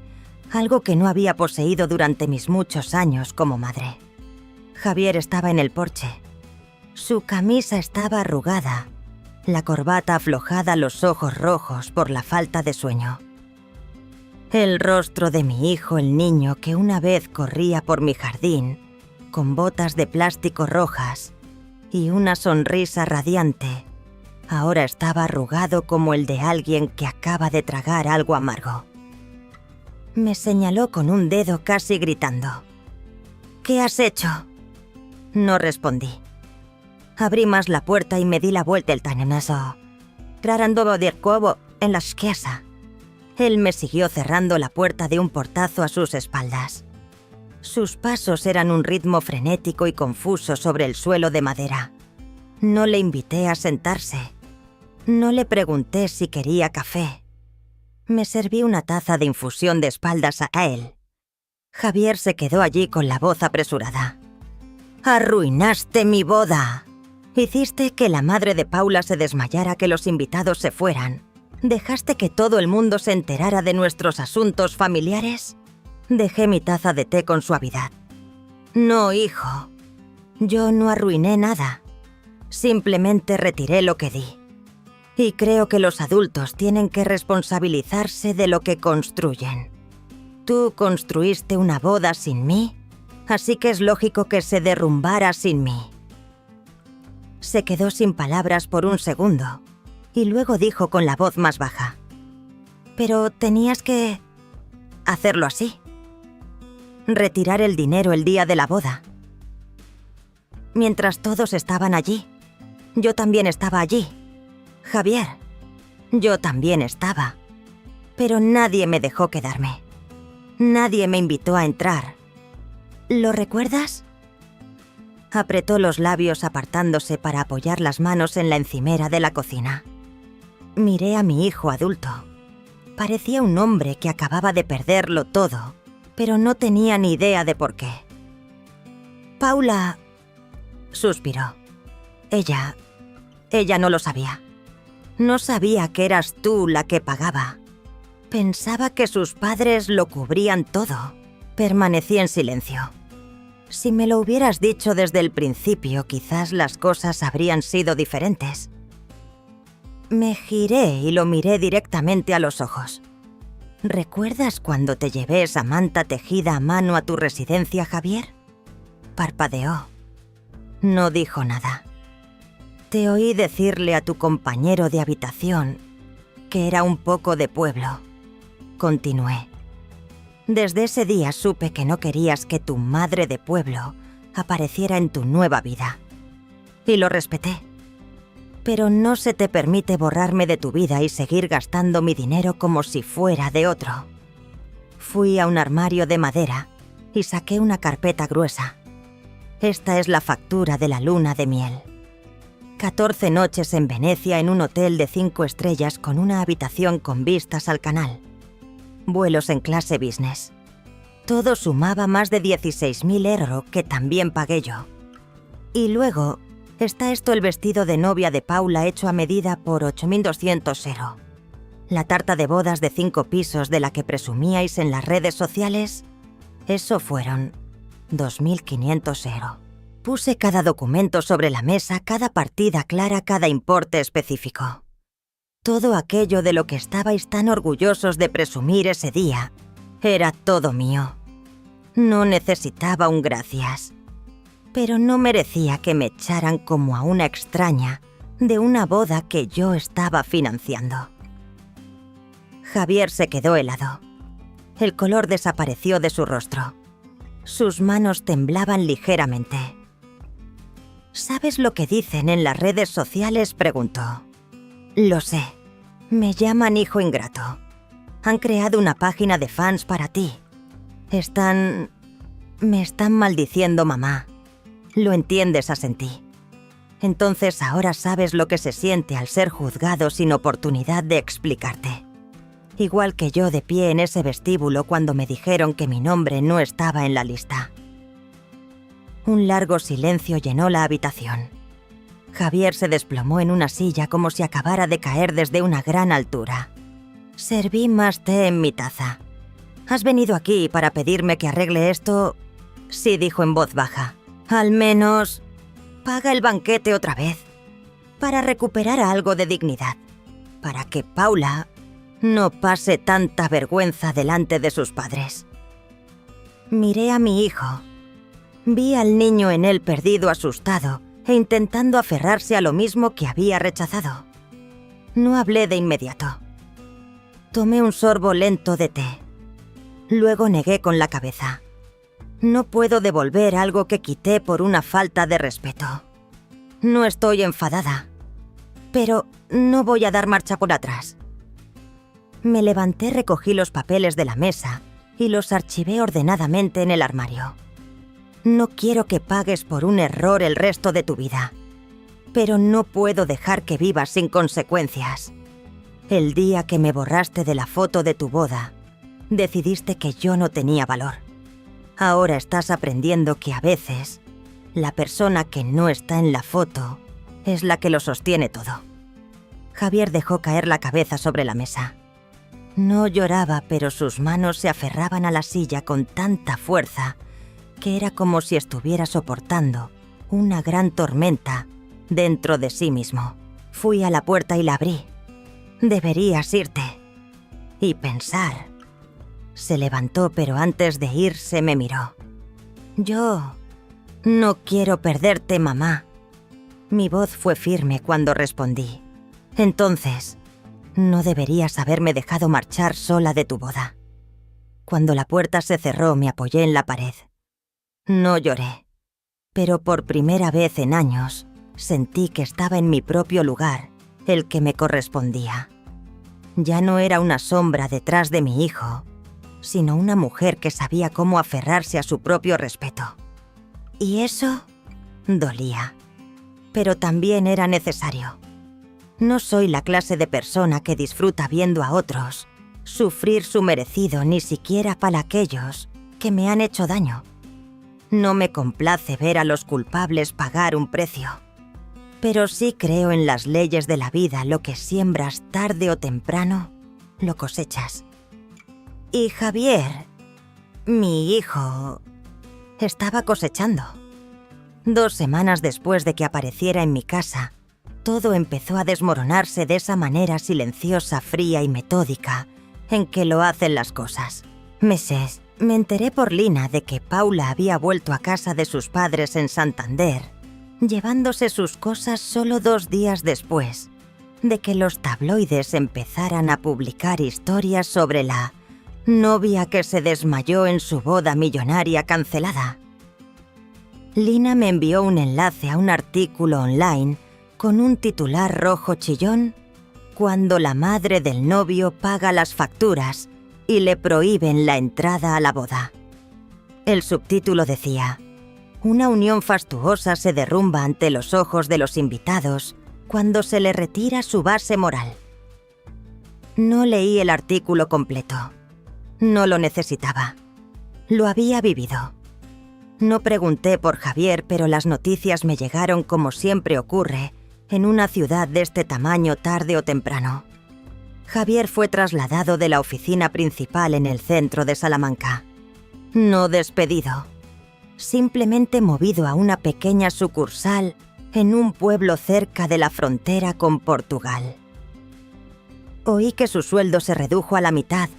algo que no había poseído durante mis muchos años como madre. Javier estaba en el porche. Su camisa estaba arrugada, la corbata aflojada, los ojos rojos por la falta de sueño. El rostro de mi hijo, el niño que una vez corría por mi jardín, con botas de plástico rojas y una sonrisa radiante, Ahora estaba arrugado como el de alguien que acaba de tragar algo amargo. Me señaló con un dedo casi gritando. «¿Qué has hecho?». No respondí. Abrí más la puerta y me di la vuelta el tanemeso. Grarandobo dirkobo en la esquiesa. Él me siguió cerrando la puerta de un portazo a sus espaldas. Sus pasos eran un ritmo frenético y confuso sobre el suelo de madera. No le invité a sentarse. No le pregunté si quería café. Me serví una taza de infusión de espaldas a él. Javier se quedó allí con la voz apresurada. «Arruinaste mi boda. Hiciste que la madre de Paula se desmayara, que los invitados se fueran. ¿Dejaste que todo el mundo se enterara de nuestros asuntos familiares?». Dejé mi taza de té con suavidad. «No, hijo. Yo no arruiné nada. Simplemente retiré lo que di. Y creo que los adultos tienen que responsabilizarse de lo que construyen. Tú construiste una boda sin mí, así que es lógico que se derrumbara sin mí». Se quedó sin palabras por un segundo y luego dijo con la voz más baja. «Pero tenías que hacerlo así. Retirar el dinero el día de la boda. Mientras todos estaban allí, yo también estaba allí. Javier, yo también estaba. Pero nadie me dejó quedarme. Nadie me invitó a entrar. ¿Lo recuerdas?». Apretó los labios apartándose para apoyar las manos en la encimera de la cocina. Miré a mi hijo adulto. Parecía un hombre que acababa de perderlo todo, pero no tenía ni idea de por qué. «Paula», suspiró. Ella no lo sabía. No sabía que eras tú la que pagaba. Pensaba que sus padres lo cubrían todo. Permanecí en silencio. Si me lo hubieras dicho desde el principio, quizás las cosas habrían sido diferentes. Me giré y lo miré directamente a los ojos. «¿Recuerdas cuando te llevé esa manta tejida a mano a tu residencia, Javier?». Parpadeó. No dijo nada. «Te oí decirle a tu compañero de habitación que era un poco de pueblo». Continué. «Desde ese día supe que no querías que tu madre de pueblo apareciera en tu nueva vida. Y lo respeté. Pero no se te permite borrarme de tu vida y seguir gastando mi dinero como si fuera de otro». Fui a un armario de madera y saqué una carpeta gruesa. Esta es la factura de la luna de miel. 14 noches en Venecia en un hotel de 5 estrellas con una habitación con vistas al canal. Vuelos en clase business. Todo sumaba más de 16.000 euros que también pagué yo. Y luego está esto, el vestido de novia de Paula hecho a medida por 8.200 euros. La tarta de bodas de 5 pisos de la que presumíais en las redes sociales, eso fueron 2.500 euros. Puse cada documento sobre la mesa, cada partida clara, cada importe específico. Todo aquello de lo que estabais tan orgullosos de presumir ese día era todo mío. No necesitaba un gracias. Pero no merecía que me echaran como a una extraña de una boda que yo estaba financiando. Javier se quedó helado. El color desapareció de su rostro. Sus manos temblaban ligeramente. «¿Sabes lo que dicen en las redes sociales?», preguntó. «Lo sé. Me llaman hijo ingrato. Han creado una página de fans para ti. Me están maldiciendo, mamá. Lo entiendes, asentí. Entonces ahora sabes lo que se siente al ser juzgado sin oportunidad de explicarte. Igual que yo de pie en ese vestíbulo cuando me dijeron que mi nombre no estaba en la lista». Un largo silencio llenó la habitación. Javier se desplomó en una silla como si acabara de caer desde una gran altura. Serví más té en mi taza. «¿Has venido aquí para pedirme que arregle esto?». Sí, dijo en voz baja. «Al menos paga el banquete otra vez, para recuperar algo de dignidad, para que Paula no pase tanta vergüenza delante de sus padres». Miré a mi hijo. Vi al niño en él perdido, asustado e intentando aferrarse a lo mismo que había rechazado. No hablé de inmediato. Tomé un sorbo lento de té. Luego negué con la cabeza. No puedo devolver algo que quité por una falta de respeto. No estoy enfadada, pero no voy a dar marcha por atrás. Me levanté, recogí los papeles de la mesa y los archivé ordenadamente en el armario. No quiero que pagues por un error el resto de tu vida, pero no puedo dejar que vivas sin consecuencias. El día que me borraste de la foto de tu boda, decidiste que yo no tenía valor. Ahora estás aprendiendo que a veces la persona que no está en la foto es la que lo sostiene todo. Javier dejó caer la cabeza sobre la mesa. No lloraba, pero sus manos se aferraban a la silla con tanta fuerza que era como si estuviera soportando una gran tormenta dentro de sí mismo. Fui a la puerta y la abrí. Deberías irte. Y pensar. Se levantó, pero antes de irse me miró. Yo no quiero perderte, mamá. Mi voz fue firme cuando respondí. Entonces, no deberías haberme dejado marchar sola de tu boda. Cuando la puerta se cerró, me apoyé en la pared. No lloré, pero por primera vez en años sentí que estaba en mi propio lugar, el que me correspondía. Ya no era una sombra detrás de mi hijo, sino una mujer que sabía cómo aferrarse a su propio respeto. Y eso dolía, pero también era necesario. No soy la clase de persona que disfruta viendo a otros sufrir su merecido, ni siquiera para aquellos que me han hecho daño. No me complace ver a los culpables pagar un precio. Pero sí creo en las leyes de la vida. Lo que siembras tarde o temprano, lo cosechas. Y Javier, mi hijo, estaba cosechando. 2 semanas después de que apareciera en mi casa, todo empezó a desmoronarse de esa manera silenciosa, fría y metódica en que lo hacen las cosas. Meses, me enteré por Lina de que Paula había vuelto a casa de sus padres en Santander, llevándose sus cosas solo 2 días después de que los tabloides empezaran a publicar historias sobre la novia que se desmayó en su boda millonaria cancelada. Lina me envió un enlace a un artículo online con un titular rojo chillón: cuando la madre del novio paga las facturas y le prohíben la entrada a la boda. El subtítulo decía: una unión fastuosa se derrumba ante los ojos de los invitados cuando se le retira su base moral. No leí el artículo completo. No lo necesitaba. Lo había vivido. No pregunté por Javier, pero las noticias me llegaron como siempre ocurre en una ciudad de este tamaño tarde o temprano. Javier fue trasladado de la oficina principal en el centro de Salamanca. No despedido, simplemente movido a una pequeña sucursal en un pueblo cerca de la frontera con Portugal. Oí que su sueldo se redujo a la mitad.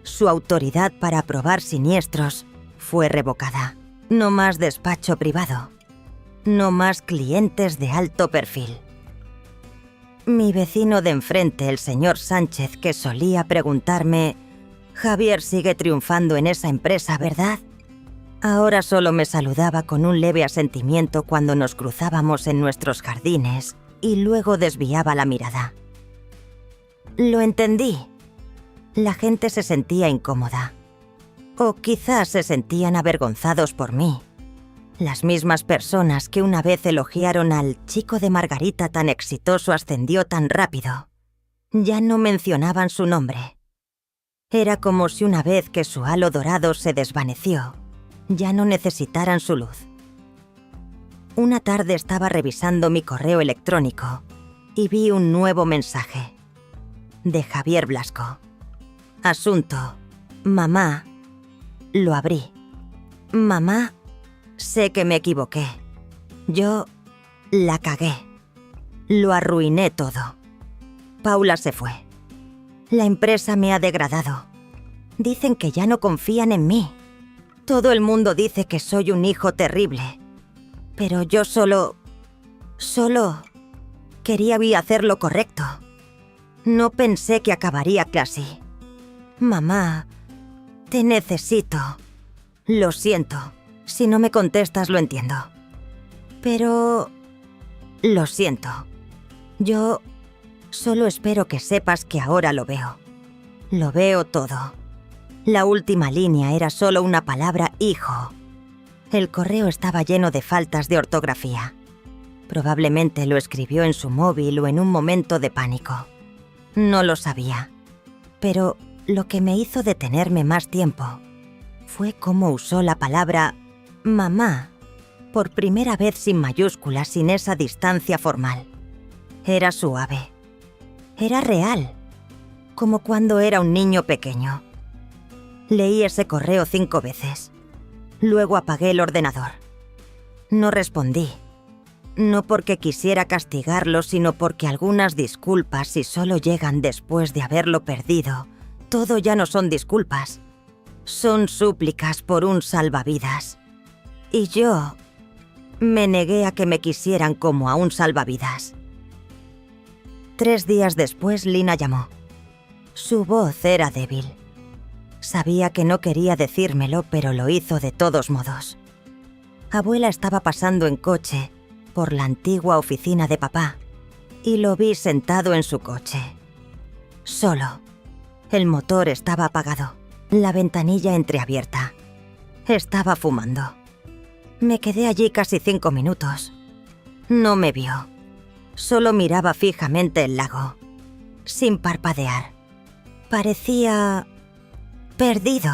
Su autoridad para aprobar siniestros fue revocada. No más despacho privado. No más clientes de alto perfil. Mi vecino de enfrente, el señor Sánchez, que solía preguntarme: «Javier sigue triunfando en esa empresa, ¿verdad?», ahora solo me saludaba con un leve asentimiento cuando nos cruzábamos en nuestros jardines y luego desviaba la mirada. Lo entendí. La gente se sentía incómoda. O quizás se sentían avergonzados por mí. Las mismas personas que una vez elogiaron al chico de Margarita tan exitoso ascendió tan rápido, ya no mencionaban su nombre. Era como si una vez que su halo dorado se desvaneció, ya no necesitaran su luz. Una tarde estaba revisando mi correo electrónico y vi un nuevo mensaje. De Javier Blasco. Asunto: mamá. Lo abrí. Mamá, sé que me equivoqué. Yo la cagué. Lo arruiné todo. Paula se fue. La empresa me ha degradado. Dicen que ya no confían en mí. Todo el mundo dice que soy un hijo terrible. Pero yo solo quería hacer lo correcto. No pensé que acabaría así. Mamá, te necesito. Lo siento. Si no me contestas, lo entiendo. Pero... lo siento. Yo solo espero que sepas que ahora lo veo. Lo veo todo. La última línea era solo una palabra hijo. El correo estaba lleno de faltas de ortografía. Probablemente lo escribió en su móvil o en un momento de pánico. No lo sabía. Pero lo que me hizo detenerme más tiempo fue cómo usó la palabra mamá por primera vez sin mayúsculas, sin esa distancia formal. Era suave. Era real. Como cuando era un niño pequeño. Leí ese correo 5 veces. Luego apagué el ordenador. No respondí. No porque quisiera castigarlo, sino porque algunas disculpas, si solo llegan después de haberlo perdido, todo ya no son disculpas. Son súplicas por un salvavidas. Y yo me negué a que me quisieran como a un salvavidas. 3 días después, Lina llamó. Su voz era débil. Sabía que no quería decírmelo, pero lo hizo de todos modos. Abuela estaba pasando en coche por la antigua oficina de papá y lo vi sentado en su coche. Solo. El motor estaba apagado, la ventanilla entreabierta. Estaba fumando. Me quedé allí casi 5 minutos. No me vio. Solo miraba fijamente el lago, sin parpadear. Parecía perdido.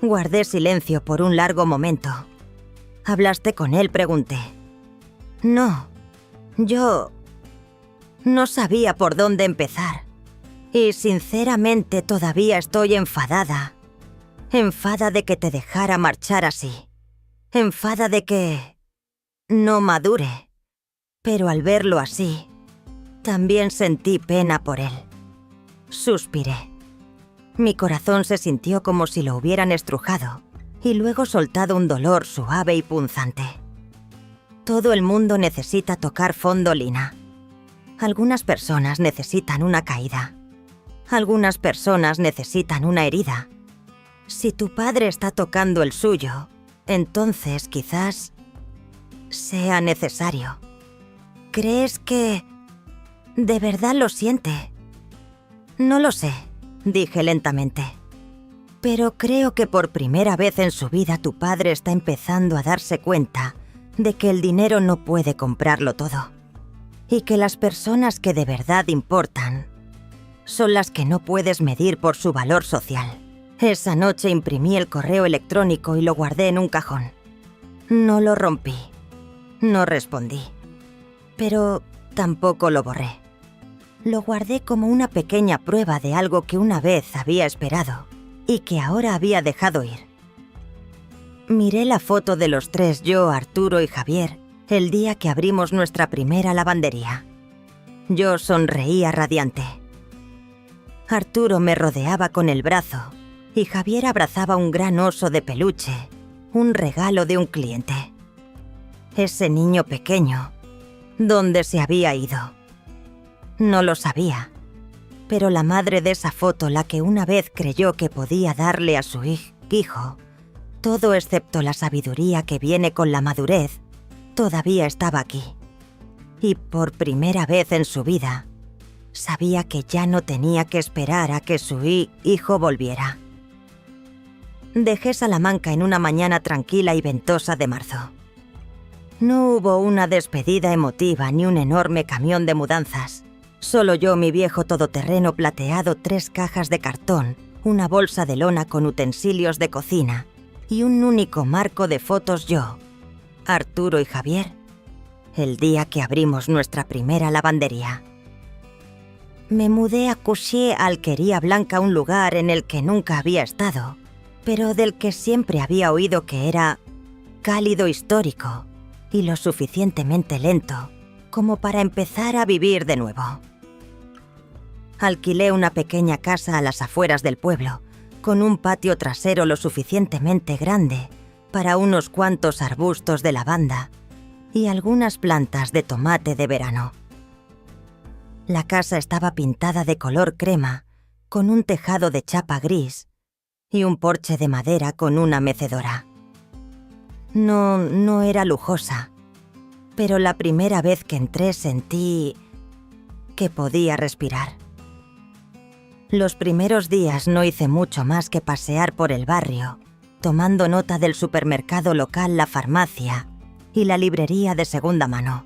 Guardé silencio por un largo momento. ¿Hablaste con él?, pregunté. No, yo no sabía por dónde empezar. Y sinceramente todavía estoy enfadada. Enfada de que te dejara marchar así. Enfada de que no madure. Pero al verlo así, también sentí pena por él. Suspiré. Mi corazón se sintió como si lo hubieran estrujado y luego soltado un dolor suave y punzante. Todo el mundo necesita tocar fondo, Lina. Algunas personas necesitan una caída. Algunas personas necesitan una herida. Si tu padre está tocando el suyo, entonces quizás sea necesario. ¿Crees que de verdad lo siente? No lo sé, dije lentamente. Pero creo que por primera vez en su vida tu padre está empezando a darse cuenta de que el dinero no puede comprarlo todo. Y que las personas que de verdad importan son las que no puedes medir por su valor social. Esa noche imprimí el correo electrónico y lo guardé en un cajón. No lo rompí. No respondí. Pero tampoco lo borré. Lo guardé como una pequeña prueba de algo que una vez había esperado y que ahora había dejado ir. Miré la foto de los 3, yo, Arturo y Javier, el día que abrimos nuestra primera lavandería. Yo sonreía radiante. Arturo me rodeaba con el brazo y Javier abrazaba un gran oso de peluche, un regalo de un cliente. Ese niño pequeño, ¿dónde se había ido? No lo sabía, pero la madre de esa foto, la que una vez creyó que podía darle a su hijo todo excepto la sabiduría que viene con la madurez, todavía estaba aquí. Y por primera vez en su vida, sabía que ya no tenía que esperar a que su hijo volviera. Dejé Salamanca en una mañana tranquila y ventosa de marzo. No hubo una despedida emotiva ni un enorme camión de mudanzas. Solo yo, mi viejo todoterreno plateado, 3 cajas de cartón, una bolsa de lona con utensilios de cocina y un único marco de fotos yo, Arturo y Javier, el día que abrimos nuestra primera lavandería. Me mudé a Couchet, Alquería Blanca, un lugar en el que nunca había estado, pero del que siempre había oído que era cálido, histórico y lo suficientemente lento como para empezar a vivir de nuevo. Alquilé una pequeña casa a las afueras del pueblo, con un patio trasero lo suficientemente grande para unos cuantos arbustos de lavanda y algunas plantas de tomate de verano. La casa estaba pintada de color crema, con un tejado de chapa gris y un porche de madera con una mecedora. No era lujosa, pero la primera vez que entré sentí que podía respirar. Los primeros días no hice mucho más que pasear por el barrio, tomando nota del supermercado local, la farmacia y la librería de segunda mano.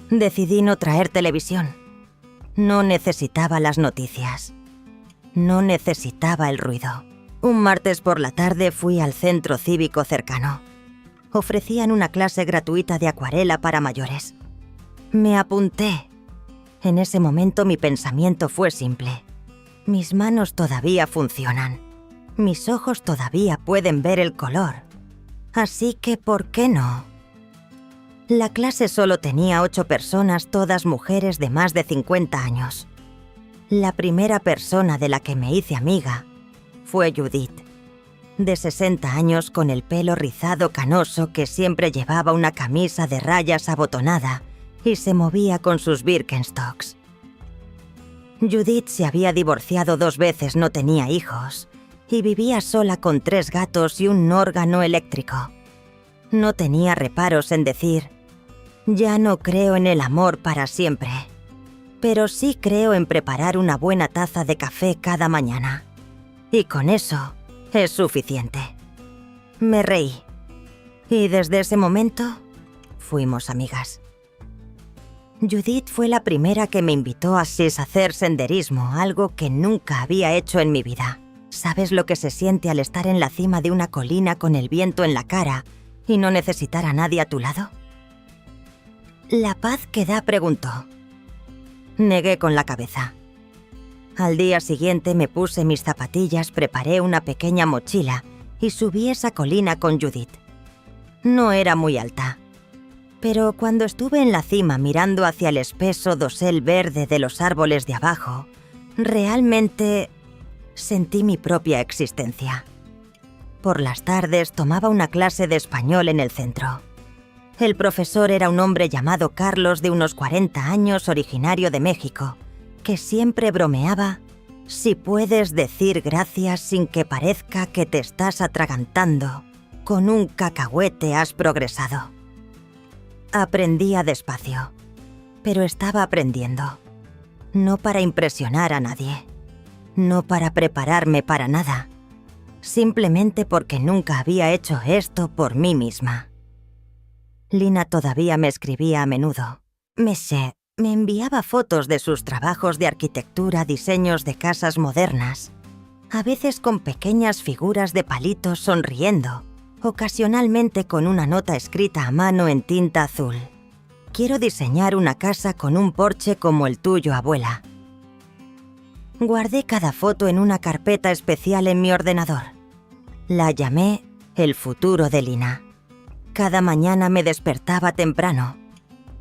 Decidí no traer televisión. No necesitaba las noticias. No necesitaba el ruido. Un martes por la tarde fui al centro cívico cercano. Ofrecían una clase gratuita de acuarela para mayores. Me apunté. En ese momento mi pensamiento fue simple. Mis manos todavía funcionan. Mis ojos todavía pueden ver el color. Así que, ¿por qué no? La clase solo tenía 8 personas, todas mujeres de más de 50 años. La primera persona de la que me hice amiga fue Judith, de 60 años con el pelo rizado canoso que siempre llevaba una camisa de rayas abotonada y se movía con sus Birkenstocks. Judith se había divorciado 2 veces, no tenía hijos y vivía sola con 3 gatos y un órgano eléctrico. No tenía reparos en decir: ya no creo en el amor para siempre, pero sí creo en preparar una buena taza de café cada mañana. Y con eso es suficiente. Me reí. Y desde ese momento fuimos amigas. Judith fue la primera que me invitó a hacer senderismo, algo que nunca había hecho en mi vida. ¿Sabes lo que se siente al estar en la cima de una colina con el viento en la cara y no necesitar a nadie a tu lado? ¿La paz que da?, preguntó. Negué con la cabeza. Al día siguiente me puse mis zapatillas, preparé una pequeña mochila y subí esa colina con Judith. No era muy alta, pero cuando estuve en la cima mirando hacia el espeso dosel verde de los árboles de abajo, realmente sentí mi propia existencia. Por las tardes tomaba una clase de español en el centro. El profesor era un hombre llamado Carlos, de unos 40 años, originario de México, que siempre bromeaba: si puedes decir gracias sin que parezca que te estás atragantando, con un cacahuete has progresado. Aprendía despacio, pero estaba aprendiendo. No para impresionar a nadie, no para prepararme para nada, simplemente porque nunca había hecho esto por mí misma. Lina todavía me escribía a menudo. Monsieur me enviaba fotos de sus trabajos de arquitectura, diseños de casas modernas, a veces con pequeñas figuras de palitos sonriendo, ocasionalmente con una nota escrita a mano en tinta azul. Quiero diseñar una casa con un porche como el tuyo, abuela. Guardé cada foto en una carpeta especial en mi ordenador. La llamé El futuro de Lina. Cada mañana me despertaba temprano,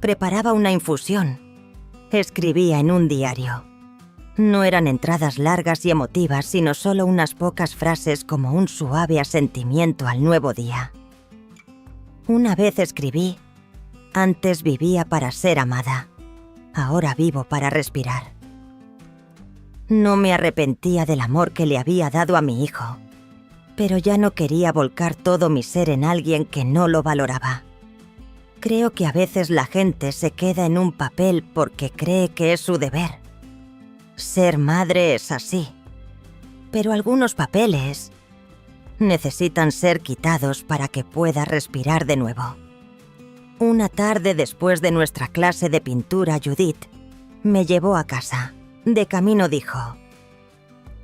preparaba una infusión, escribía en un diario. No eran entradas largas y emotivas, sino solo unas pocas frases como un suave asentimiento al nuevo día. Una vez escribí: antes vivía para ser amada, ahora vivo para respirar. No me arrepentía del amor que le había dado a mi hijo, pero ya no quería volcar todo mi ser en alguien que no lo valoraba. Creo que a veces la gente se queda en un papel porque cree que es su deber. Ser madre es así, pero algunos papeles necesitan ser quitados para que pueda respirar de nuevo. Una tarde después de nuestra clase de pintura, Judith me llevó a casa. De camino dijo: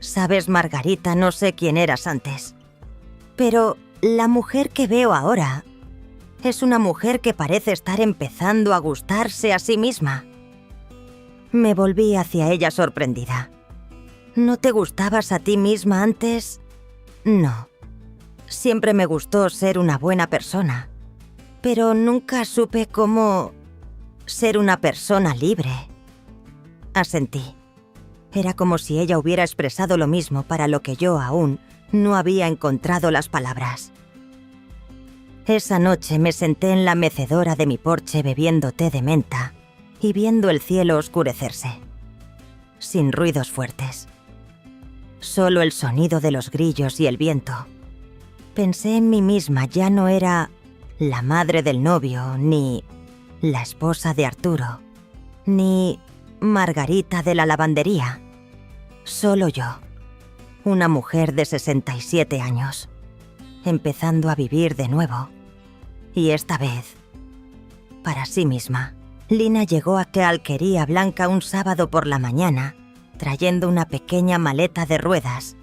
«Sabes, Margarita, no sé quién eras antes, pero la mujer que veo ahora es una mujer que parece estar empezando a gustarse a sí misma». Me volví hacia ella sorprendida. ¿No te gustabas a ti misma antes? No. Siempre me gustó ser una buena persona, pero nunca supe cómo ser una persona libre. Asentí. Era como si ella hubiera expresado lo mismo para lo que yo aún no había encontrado las palabras. Esa noche me senté en la mecedora de mi porche bebiendo té de menta y viendo el cielo oscurecerse, sin ruidos fuertes. Solo el sonido de los grillos y el viento. Pensé en mí misma, ya no era la madre del novio, ni la esposa de Arturo, ni Margarita de la lavandería. Solo yo, una mujer de 67 años, empezando a vivir de nuevo. Y esta vez, para sí misma. Lina llegó a Alquería Blanca un sábado por la mañana, trayendo una pequeña maleta de ruedas,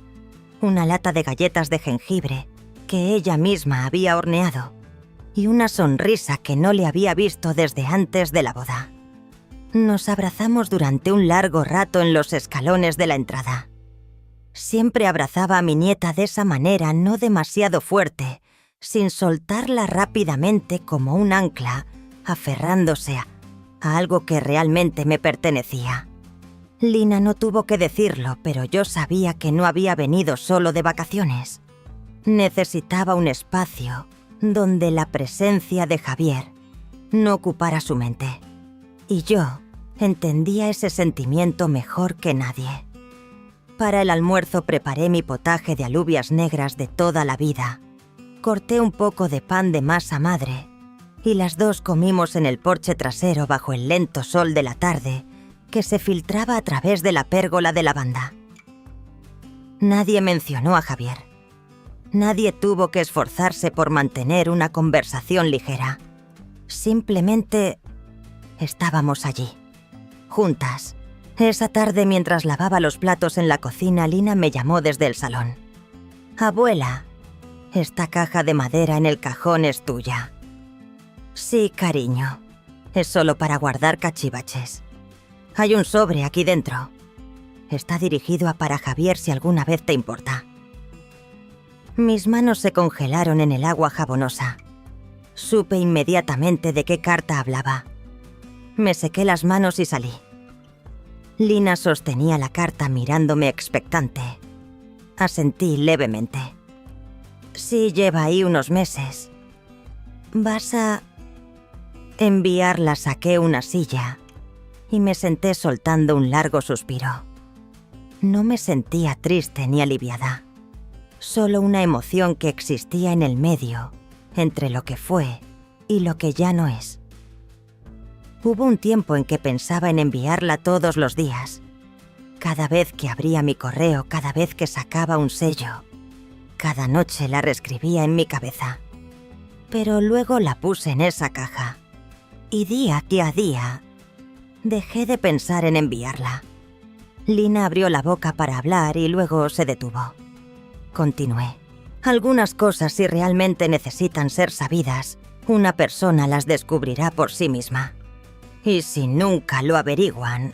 una lata de galletas de jengibre que ella misma había horneado y una sonrisa que no le había visto desde antes de la boda. Nos abrazamos durante un largo rato en los escalones de la entrada. Siempre abrazaba a mi nieta de esa manera, no demasiado fuerte, sin soltarla rápidamente como un ancla, aferrándose a algo que realmente me pertenecía. Lina no tuvo que decirlo, pero yo sabía que no había venido solo de vacaciones. Necesitaba un espacio donde la presencia de Javier no ocupara su mente. Y yo entendía ese sentimiento mejor que nadie. Para el almuerzo preparé mi potaje de alubias negras de toda la vida. Corté un poco de pan de masa madre y las dos comimos en el porche trasero bajo el lento sol de la tarde que se filtraba a través de la pérgola de lavanda. Nadie mencionó a Javier. Nadie tuvo que esforzarse por mantener una conversación ligera. Simplemente estábamos allí, juntas. Esa tarde, mientras lavaba los platos en la cocina, Lina me llamó desde el salón. «Abuela, esta caja de madera en el cajón es tuya». «Sí, cariño. Es solo para guardar cachivaches. Hay un sobre aquí dentro. Está dirigido a para Javier si alguna vez te importa». Mis manos se congelaron en el agua jabonosa. Supe inmediatamente de qué carta hablaba. Me sequé las manos y salí. Lina sostenía la carta mirándome expectante. Asentí levemente. «Sí, lleva ahí unos meses. ¿Vas a...?» Enviarla. Saqué una silla y me senté soltando un largo suspiro. No me sentía triste ni aliviada. Solo una emoción que existía en el medio, entre lo que fue y lo que ya no es. Hubo un tiempo en que pensaba en enviarla todos los días. Cada vez que abría mi correo, cada vez que sacaba un sello, cada noche la reescribía en mi cabeza. Pero luego la puse en esa caja. Y día a día, dejé de pensar en enviarla. Lina abrió la boca para hablar y luego se detuvo. Continué. Algunas cosas, si realmente necesitan ser sabidas, una persona las descubrirá por sí misma. Y si nunca lo averiguan,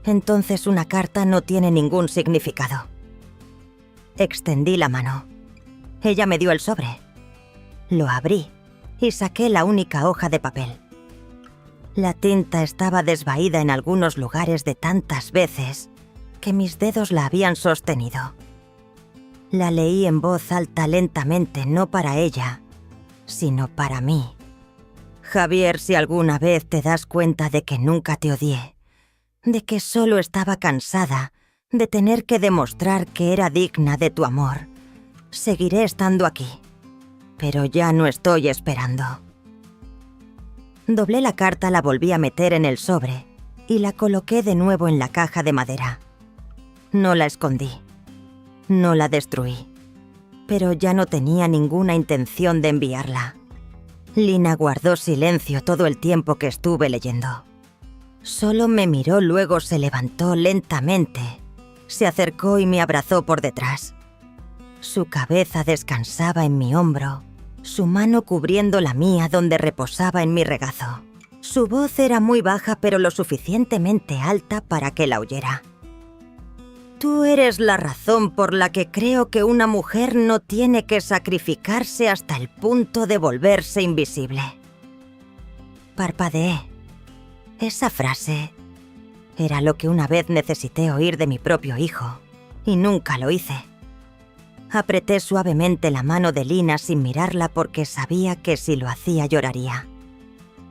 entonces una carta no tiene ningún significado. Extendí la mano. Ella me dio el sobre. Lo abrí y saqué la única hoja de papel. La tinta estaba desvaída en algunos lugares de tantas veces que mis dedos la habían sostenido. La leí en voz alta lentamente, no para ella, sino para mí. Javier, si alguna vez te das cuenta de que nunca te odié, de que solo estaba cansada de tener que demostrar que era digna de tu amor, seguiré estando aquí, pero ya no estoy esperando. Doblé la carta, la volví a meter en el sobre y la coloqué de nuevo en la caja de madera. No la escondí, no la destruí, pero ya no tenía ninguna intención de enviarla. Lina guardó silencio todo el tiempo que estuve leyendo. Solo me miró, luego se levantó lentamente, se acercó y me abrazó por detrás. Su cabeza descansaba en mi hombro, su mano cubriendo la mía donde reposaba en mi regazo. Su voz era muy baja, pero lo suficientemente alta para que la oyera. «Tú eres la razón por la que creo que una mujer no tiene que sacrificarse hasta el punto de volverse invisible». Parpadeé. Esa frase era lo que una vez necesité oír de mi propio hijo, y nunca lo hice. Apreté suavemente la mano de Lina sin mirarla porque sabía que si lo hacía lloraría.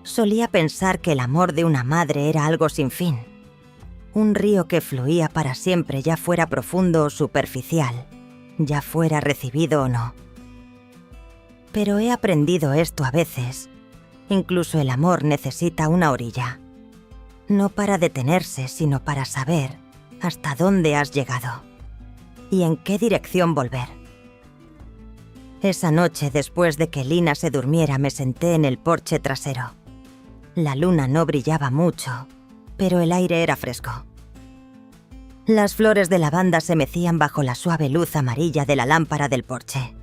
Solía pensar que el amor de una madre era algo sin fin. Un río que fluía para siempre, ya fuera profundo o superficial, ya fuera recibido o no. Pero he aprendido esto a veces. Incluso el amor necesita una orilla. No para detenerse, sino para saber hasta dónde has llegado y en qué dirección volver. Esa noche, después de que Lina se durmiera, me senté en el porche trasero. La luna no brillaba mucho, pero el aire era fresco. Las flores de lavanda se mecían bajo la suave luz amarilla de la lámpara del porche.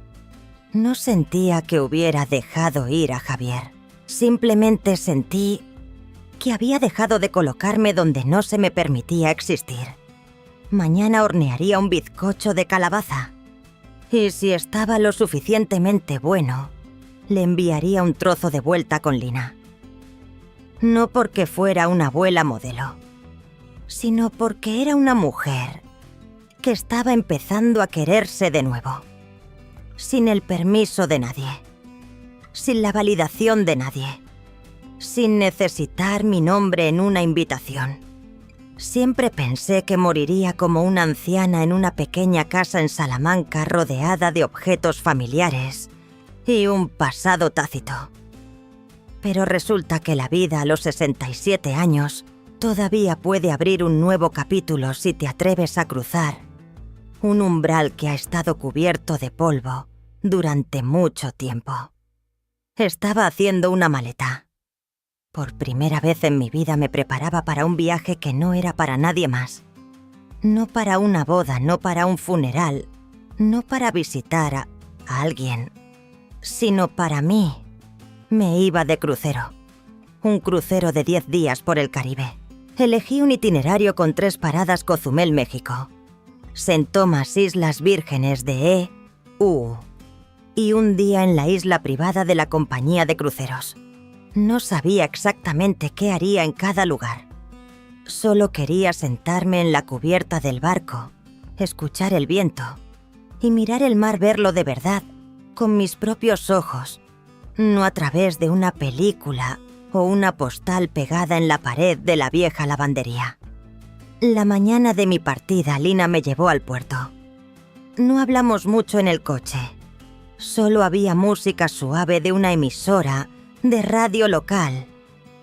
No sentía que hubiera dejado ir a Javier. Simplemente sentí que había dejado de colocarme donde no se me permitía existir. Mañana hornearía un bizcocho de calabaza. Y si estaba lo suficientemente bueno, le enviaría un trozo de vuelta con Lina. No porque fuera una abuela modelo, sino porque era una mujer que estaba empezando a quererse de nuevo, sin el permiso de nadie, sin la validación de nadie, sin necesitar mi nombre en una invitación. Siempre pensé que moriría como una anciana en una pequeña casa en Salamanca rodeada de objetos familiares y un pasado tácito. Pero resulta que la vida a los 67 años todavía puede abrir un nuevo capítulo si te atreves a cruzar un umbral que ha estado cubierto de polvo durante mucho tiempo. Estaba haciendo una maleta. Por primera vez en mi vida me preparaba para un viaje que no era para nadie más. No para una boda, no para un funeral, no para visitar a alguien, sino para mí. Me iba de crucero. Un crucero de 10 días por el Caribe. Elegí un itinerario con 3 paradas: Cozumel, México, St. Thomas, Islas Vírgenes de E.U. y un día en la isla privada de la compañía de cruceros. No sabía exactamente qué haría en cada lugar. Solo quería sentarme en la cubierta del barco, escuchar el viento y mirar el mar, verlo de verdad, con mis propios ojos, no a través de una película o una postal pegada en la pared de la vieja lavandería. La mañana de mi partida, Lina me llevó al puerto. No hablamos mucho en el coche. Solo había música suave de una emisora de radio local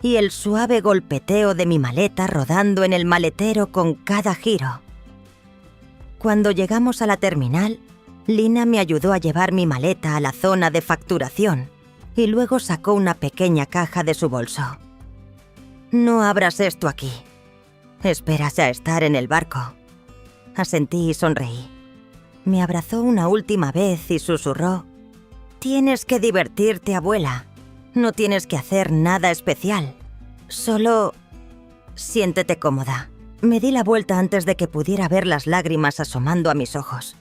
y el suave golpeteo de mi maleta rodando en el maletero con cada giro. Cuando llegamos a la terminal, Lina me ayudó a llevar mi maleta a la zona de facturación y luego sacó una pequeña caja de su bolso. «No abras esto aquí. Esperas a estar en el barco». Asentí y sonreí. Me abrazó una última vez y susurró: «Tienes que divertirte, abuela. No tienes que hacer nada especial. Solo siéntete cómoda». Me di la vuelta antes de que pudiera ver las lágrimas asomando a mis ojos.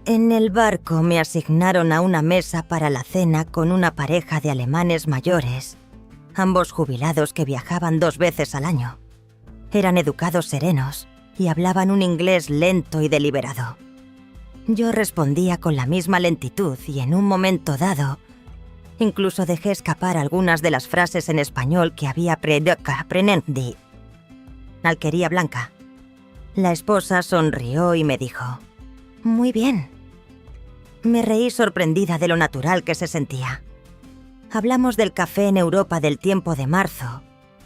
En el barco me asignaron a una mesa para la cena con una pareja de alemanes mayores, ambos jubilados que viajaban 2 veces al año. Eran educados, serenos y hablaban un inglés lento y deliberado. Yo respondía con la misma lentitud y en un momento dado incluso dejé escapar algunas de las frases en español que había aprendido. Alquería blanca. La esposa sonrió y me dijo: «Muy bien». Me reí sorprendida de lo natural que se sentía. Hablamos del café en Europa del tiempo de marzo,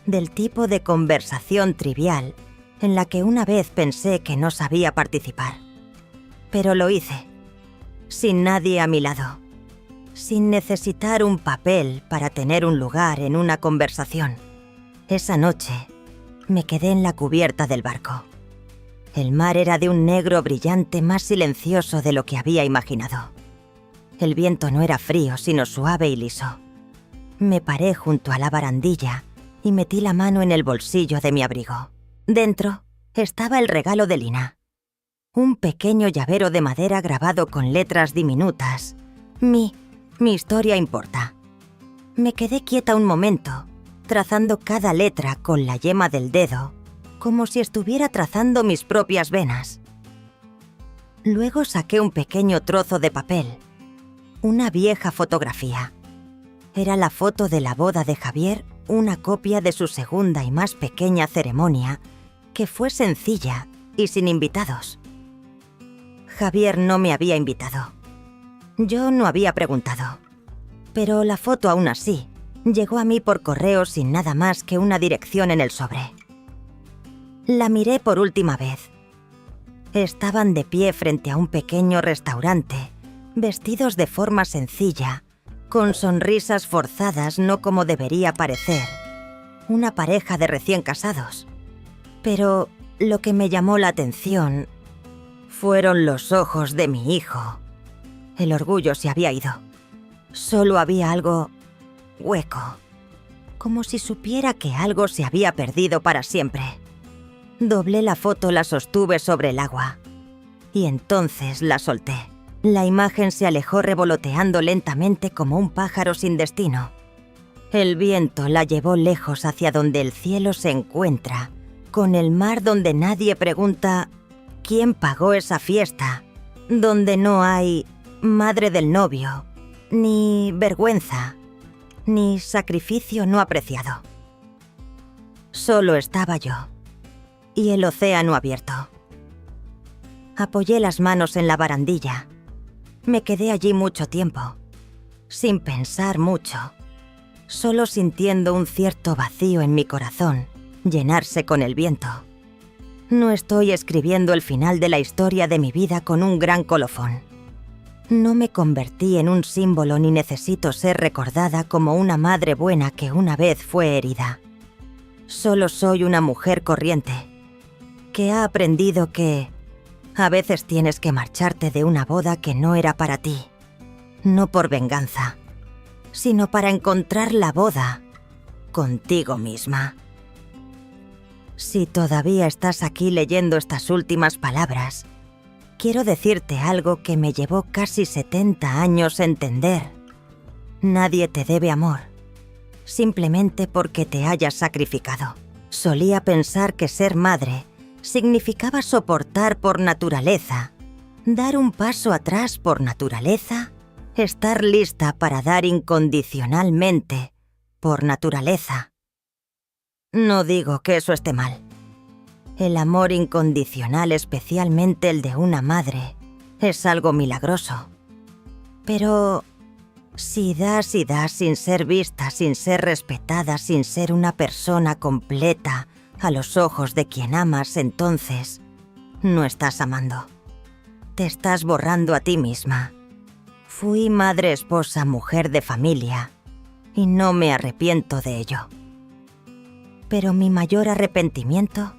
del tipo de conversación trivial en la que una vez pensé que no sabía participar. Pero lo hice, sin nadie a mi lado, sin necesitar un papel para tener un lugar en una conversación. Esa noche me quedé en la cubierta del barco. El mar era de un negro brillante, más silencioso de lo que había imaginado. El viento no era frío, sino suave y liso. Me paré junto a la barandilla y metí la mano en el bolsillo de mi abrigo. Dentro estaba el regalo de Lina. Un pequeño llavero de madera grabado con letras diminutas. Mi historia importa. Me quedé quieta un momento, trazando cada letra con la yema del dedo, como si estuviera trazando mis propias venas. Luego saqué un pequeño trozo de papel, una vieja fotografía. Era la foto de la boda de Javier, una copia de su segunda y más pequeña ceremonia, que fue sencilla y sin invitados. Javier no me había invitado. Yo no había preguntado. Pero la foto aún así llegó a mí por correo sin nada más que una dirección en el sobre. La miré por última vez. Estaban de pie frente a un pequeño restaurante, vestidos de forma sencilla, con sonrisas forzadas, no como debería parecer, una pareja de recién casados. Pero lo que me llamó la atención fueron los ojos de mi hijo. El orgullo se había ido. Solo había algo hueco, como si supiera que algo se había perdido para siempre. Doblé la foto, la sostuve sobre el agua y entonces la solté. La imagen se alejó revoloteando lentamente como un pájaro sin destino. El viento la llevó lejos hacia donde el cielo se encuentra, con el mar donde nadie pregunta ¿quién pagó esa fiesta?, donde no hay madre del novio, ni vergüenza, ni sacrificio no apreciado. Solo estaba yo y el océano abierto. Apoyé las manos en la barandilla. Me quedé allí mucho tiempo, sin pensar mucho, solo sintiendo un cierto vacío en mi corazón llenarse con el viento. No estoy escribiendo el final de la historia de mi vida con un gran colofón. No me convertí en un símbolo ni necesito ser recordada como una madre buena que una vez fue herida. Solo soy una mujer corriente, que ha aprendido que a veces tienes que marcharte de una boda que no era para ti, no por venganza, sino para encontrar la boda contigo misma. Si todavía estás aquí leyendo estas últimas palabras, quiero decirte algo que me llevó casi 70 años entender. Nadie te debe amor, simplemente porque te hayas sacrificado. Solía pensar que ser madre significaba soportar por naturaleza, dar un paso atrás por naturaleza, estar lista para dar incondicionalmente por naturaleza. No digo que eso esté mal. El amor incondicional, especialmente el de una madre, es algo milagroso. Pero si das y das sin ser vista, sin ser respetada, sin ser una persona completa a los ojos de quien amas, entonces no estás amando. Te estás borrando a ti misma. Fui madre, esposa, mujer de familia, y no me arrepiento de ello. Pero mi mayor arrepentimiento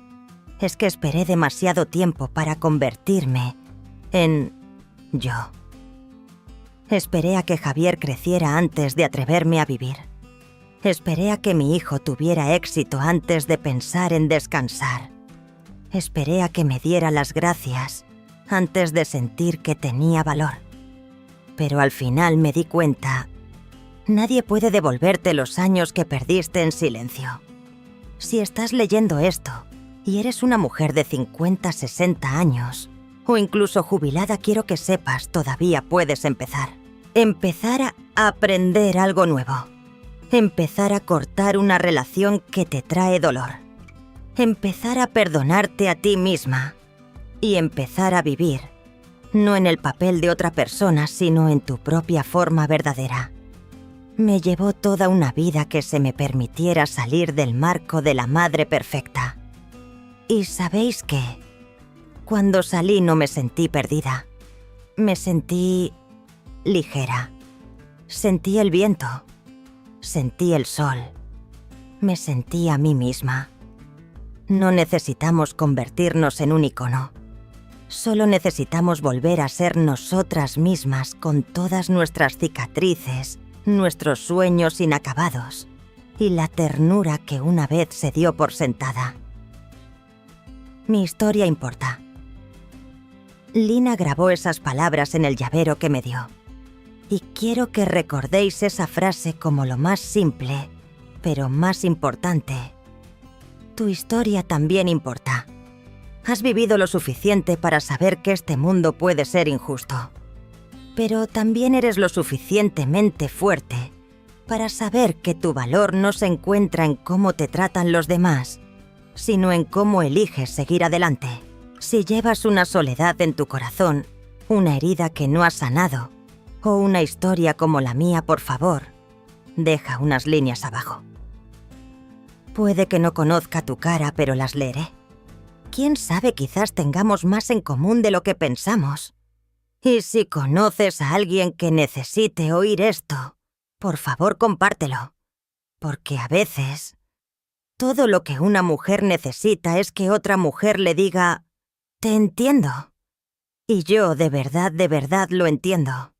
es que esperé demasiado tiempo para convertirme en yo. Esperé a que Javier creciera antes de atreverme a vivir. Esperé a que mi hijo tuviera éxito antes de pensar en descansar. Esperé a que me diera las gracias antes de sentir que tenía valor. Pero al final me di cuenta, nadie puede devolverte los años que perdiste en silencio. Si estás leyendo esto y eres una mujer de 50, 60 años, o incluso jubilada, quiero que sepas, todavía puedes empezar. Empezar a aprender algo nuevo. Empezar a cortar una relación que te trae dolor. Empezar a perdonarte a ti misma. Y empezar a vivir, no en el papel de otra persona, sino en tu propia forma verdadera. Me llevó toda una vida que se me permitiera salir del marco de la madre perfecta. ¿Y sabéis qué? Cuando salí no me sentí perdida. Me sentí ligera. Sentí el viento. Sentí el sol. Me sentí a mí misma. No necesitamos convertirnos en un icono. Solo necesitamos volver a ser nosotras mismas con todas nuestras cicatrices, nuestros sueños inacabados y la ternura que una vez se dio por sentada. Mi historia importa. Lina grabó esas palabras en el llavero que me dio. Y quiero que recordéis esa frase como lo más simple, pero más importante. Tu historia también importa. Has vivido lo suficiente para saber que este mundo puede ser injusto. Pero también eres lo suficientemente fuerte para saber que tu valor no se encuentra en cómo te tratan los demás, sino en cómo eliges seguir adelante. Si llevas una soledad en tu corazón, una herida que no has sanado, o una historia como la mía, por favor, deja unas líneas abajo. Puede que no conozca tu cara, pero las leeré. Quién sabe, quizás tengamos más en común de lo que pensamos. Y si conoces a alguien que necesite oír esto, por favor compártelo. Porque a veces, todo lo que una mujer necesita es que otra mujer le diga, «Te entiendo». Y yo de verdad lo entiendo.